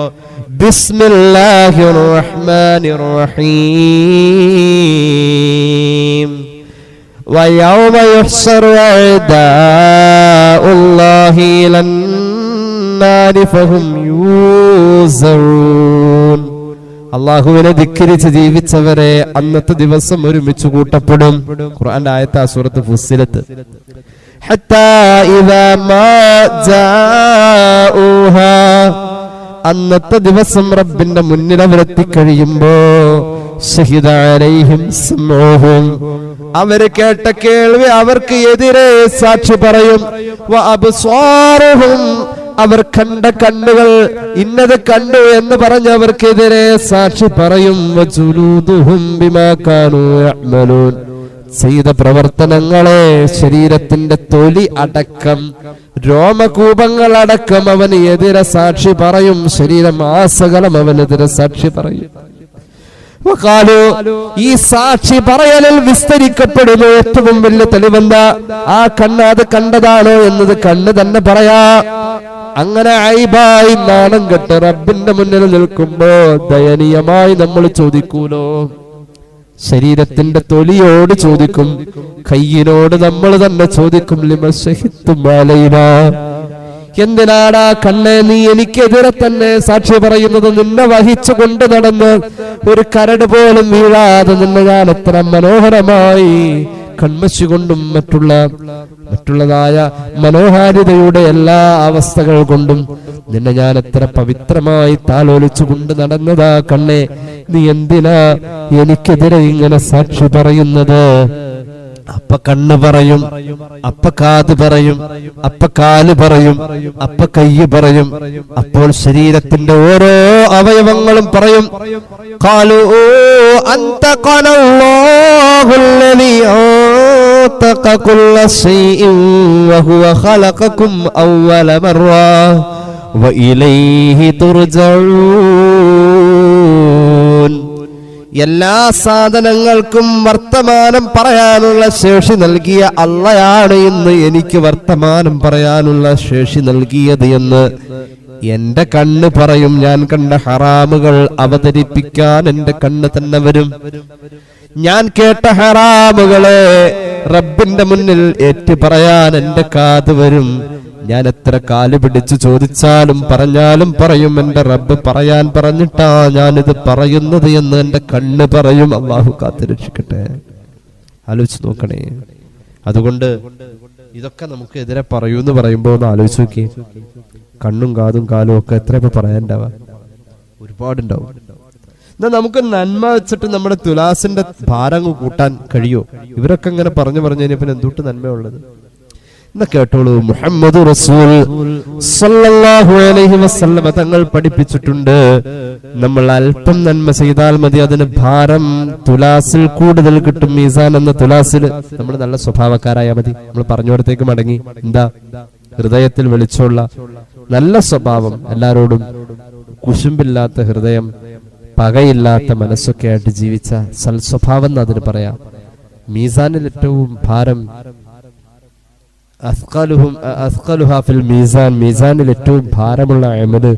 S3: ബിസ്മില്ലാഹിർ റഹ്മാനിർ റഹീം. വയൗമ യുഹ്ശറു അഅദാഉല്ലാഹി ലന്നാരി ഫഹും യൂസഊൻ. അല്ലാഹുവിനെ ധിക്കരിച്ച് ജീവിച്ചവരെ അന്നത്തെ ദിവസം ഒരുമിച്ച് കൂട്ടപ്പെടും. ഖുർആന്റെ ആയത്ത് സൂറത്ത് ഫുസ്സിലത്ത്. ഹത്താ ഇദാ മാ ജാഊഹാ അന്നത്തെ ദിവസം റബ്ബിന്റെ മുന്നിൽ അവരെത്തിക്കഴിയുമ്പോ ശഹിദ അലൈഹിം സമൂഹും അവര് കേട്ട കേൾവി അവർക്ക് എതിരെ സാക്ഷി പറയും. വഅബ്സാറുഹും അവർ കണ്ട കണ്ണുകൾ ഇന്നത് കണ്ടു എന്ന് പറഞ്ഞ് അവർക്കെതിരെ സാക്ഷി പറയും. വജുലൂദുഹും ബിമാ കാനൂ യഅമലൂൻ ചെയ്ത പ്രവർത്തനങ്ങളെ ശരീരത്തിന്റെ തൊലി അടക്കം രോമകൂപങ്ങൾ അടക്കം അവന് എതിരെ സാക്ഷി പറയും. ശരീരം ആസകലം അവനെതിരെ സാക്ഷി പറയും. ഈ സാക്ഷി പറയലിൽ വിസ്തരിക്കപ്പെടുന്നു. ഏറ്റവും വലിയ തെളിവെന്താ? ആ കണ്ണ് അത് കണ്ടതാണോ എന്നത് കണ്ണ് തന്നെ പറയാ. അങ്ങനെ ഐബായി നാണം കെട്ട് റബ്ബിന്റെ മുന്നിൽ നിൽക്കുമ്പോ ദയനീയമായി നമ്മൾ ചോദിക്കൂലോ? ശരീരത്തിന്റെ തൊലിയോട് ചോദിക്കും, കയ്യിനോട് നമ്മൾ തന്നെ ചോദിക്കും, എന്തിനാടാ കണ്ണെ നീ എനിക്കെതിരെ തന്നെ സാക്ഷി പറയുന്നത്? നിന്നെ വഹിച്ചു കൊണ്ട് നടന്ന് ഒരു കരട് പോലും വീഴാതെ നിന്നെ ഞാൻ എത്ര മനോഹരമായി കൺമശി കൊണ്ടും മറ്റുള്ളതായ മനോഹാരിതയുടെ എല്ലാ അവസ്ഥകൾ കൊണ്ടും നിന്നെ ഞാൻ എത്ര പവിത്രമായി താലോലിച്ചു കൊണ്ട് നടന്നതാ കണ്ണെ, നീ എന്തിനാ എനിക്കെതിരെ ഇങ്ങനെ സാക്ഷി പറയുന്നത്? അപ്പ കണ്ണ് പറയും, അപ്പ കാത് പറയും, അപ്പ കാല് പറയും, അപ്പ കയ്യ് പറയും. അപ്പോൾ ശരീരത്തിന്റെ ഓരോ അവയവങ്ങളും പറയും, ഖാലൂ അന്തഖനല്ലാഹുല്ലദീ അന്തഖ കുല്ല ശൈഇൻ വഹുവ ഖലഖകും അവ്വല മർറ വഇലൈഹി തുർജഊൻ. എല്ലാ സാധനങ്ങൾക്കും വർത്തമാനം പറയാനുള്ള ശേഷി നൽകിയ അള്ളയാണ് ഇന്ന് എനിക്ക് വർത്തമാനം പറയാനുള്ള ശേഷി നൽകിയത് എന്ന് എന്റെ കണ്ണ് പറയും. ഞാൻ കണ്ട ഹറാമുകൾ അവതരിപ്പിക്കാൻ എന്റെ കണ്ണ് തന്നെ വരും. ഞാൻ കേട്ട ഹറാമുകളെ റബ്ബിന്റെ മുന്നിൽ ഏറ്റു പറയാൻ എന്റെ കാത് വരും. ഞാൻ എത്ര കാല് പിടിച്ചു ചോദിച്ചാലും പറഞ്ഞാലും പറയും, എന്റെ റബ്ബ് പറയാൻ പറഞ്ഞിട്ടാ ഞാനിത് പറയുന്നത് എന്ന് എന്റെ കണ്ണ് പറയും. അള്ളാഹു കാത്തുരക്ഷിക്കട്ടെ. ആലോചിച്ച് നോക്കണേ. അതുകൊണ്ട് ഇതൊക്കെ നമുക്ക് എതിരെ പറയൂ എന്ന് പറയുമ്പോ ഒന്ന് ആലോചിച്ച് നോക്കി. കണ്ണും കാതും കാലും ഒക്കെ എത്ര ഇപ്പൊ പറയാനുണ്ടാവാ? ഒരുപാടുണ്ടാവും. എന്നാ നമുക്ക് നന്മ വെച്ചിട്ട് നമ്മുടെ തുലാസിന്റെ ഭാരം കൂട്ടാൻ കഴിയോ? ഇവരൊക്കെ ഇങ്ങനെ പറഞ്ഞു കഴിഞ്ഞാൽ എന്തുട്ട് നന്മയുള്ളത്? കേട്ടോളൂ. മുഹമ്മദ് റസൂൽ സല്ലല്ലാഹു അലൈഹി വസല്ലം തങ്ങൾ പഠിപ്പിച്ചിട്ടുണ്ട്, നമ്മൾ അല്പം നന്മ ചെയ്താൽ മതി, അതിന് ഭാരം തുലാസിൽ കൂടുതൽ കിട്ടും. മീസാൻ എന്ന തുലാസിൽ നമ്മൾ നല്ല സ്വഭാവക്കാരായാൽ മതി. നമ്മൾ പറഞ്ഞോടത്തേക്ക് മടങ്ങി. എന്താ? ഹൃദയത്തിൽ വെളിച്ചമുള്ള നല്ല സ്വഭാവം, എല്ലാരോടും കുശുമ്പില്ലാത്ത ഹൃദയം, പകയില്ലാത്ത മനസ്സൊക്കെ ആയിട്ട് ജീവിച്ച സൽസ്വഭാവം എന്ന് അതിന് പറയാം. മീസാനിൽ ഏറ്റവും ഭാരം മീസാനിൽ ഏറ്റവും ഭാരമുള്ള അമല്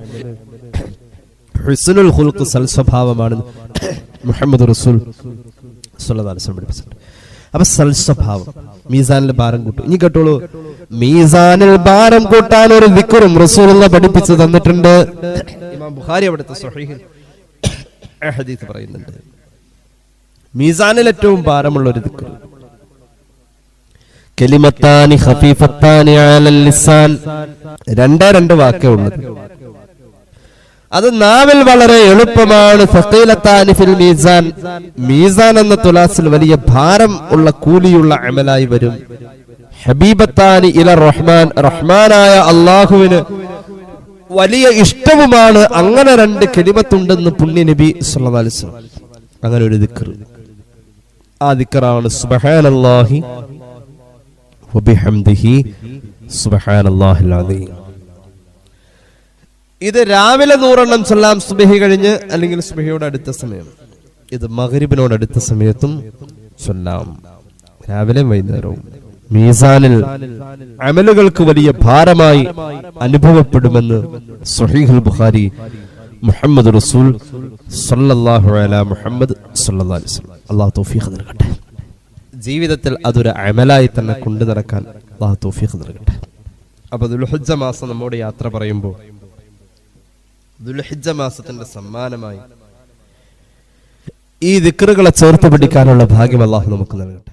S3: ഹുസ്നുൽ ഖുൽഖ്, സൽസ്വഭാവമാണ് മുഹമ്മദ് റസൂൽ സ്വല്ലല്ലാഹു അലൈഹി വസല്ലം പഠിപ്പിച്ചത്. അപ്പൊ സൽസ്വഭാവം മീസാനിൽ ഭാരം കൂട്ടും. ഇനി കേട്ടോളൂ, മീസാനിൽ ഭാരം കൂട്ടാൻ ഒരു ദിക്റും റസൂലുള്ളാഹി പഠിപ്പിച്ചു തന്നിട്ടുണ്ട്. ഇമാം ബുഖാരി അവിടുത്തെ സ്വഹീഹിൽ ഹദീസ് പറയുന്നുണ്ട്, മീസാനിൽ ഏറ്റവും ഭാരമുള്ള ഒരു ദിക്ർ കലിമത്താനി ഖഫീഫത്താനി അലൽ ലിസാൻ, രണ്ട് വാക്കേ ഉള്ളത്. അത് നാവിൽ വളരെ എളുപ്പമാണ്. ഫഖീലത്താനി ഫിൽ മീസാൻ, മീസാൻ എന്ന തുലാസിൽ വലിയ ഭാരം ഉള്ള കൂലിയുള്ള അമലായി വരും. ഹബീബത്താനി ഇല റഹ്മാൻ, റഹ്മാനായ അല്ലാഹുവിന് വലിയ ഇഷ്ടവുമാണ്. അങ്ങനെ രണ്ട് കലിമത്തുണ്ടെന്ന് പുണ്യ നബി സല്ലല്ലാഹു അലൈഹി വസല്ലം. അങ്ങനെ ഒരു ദിക്ർ, ആ ദിക്റാണ് സുബ്ഹാനല്ലാഹി വബിഹംദിഹി സുബ്ഹാനല്ലാഹിൽ അസീം. ഇത് രാവിലെ 100 എണ്ണം ചൊല്ലാം സുബ്ഹി കഴിഞ്ഞ്, അല്ലെങ്കിൽ സുബ്ഹിയോട് അടുത്ത സമയം. ഇത് മഗ്രിബിനോട് അടുത്ത സമയത്തും ചൊല്ലാം, രാവിലെ വൈകുന്നേരവും. മീസാനിൽ അമലുകൾക്ക് വലിയ ഭാരമായി അനുഭവപ്പെടുമെന്ന് സ്വഹീഹുൽ ബുഖാരി മുഹമ്മദ് റസൂൽ സല്ലല്ലാഹു അലൈഹി മുഹമ്മദ് സല്ലല്ലാഹു അലൈഹി വസല്ലം. അല്ലാഹു തൗഫീഖ് നൽകട്ടെ. ജീവിതത്തിൽ അതൊരു അമലായി തന്നെ കൊണ്ടു നടക്കാൻ അല്ലാഹു തൗഫീഖ് നൽകട്ടെ. അപ്പൊ ദുൽഹിജ്ജ മാസം നമ്മോട് യാത്ര പറയുമ്പോൾ ദുൽഹിജ്ജ മാസത്തിന്റെ സമ്മാനമായി ഈ ദിക്റുകളെ ചേർത്ത് പിടിക്കാനുള്ള ഭാഗ്യം അല്ലാഹു നമുക്ക് നൽകട്ടെ.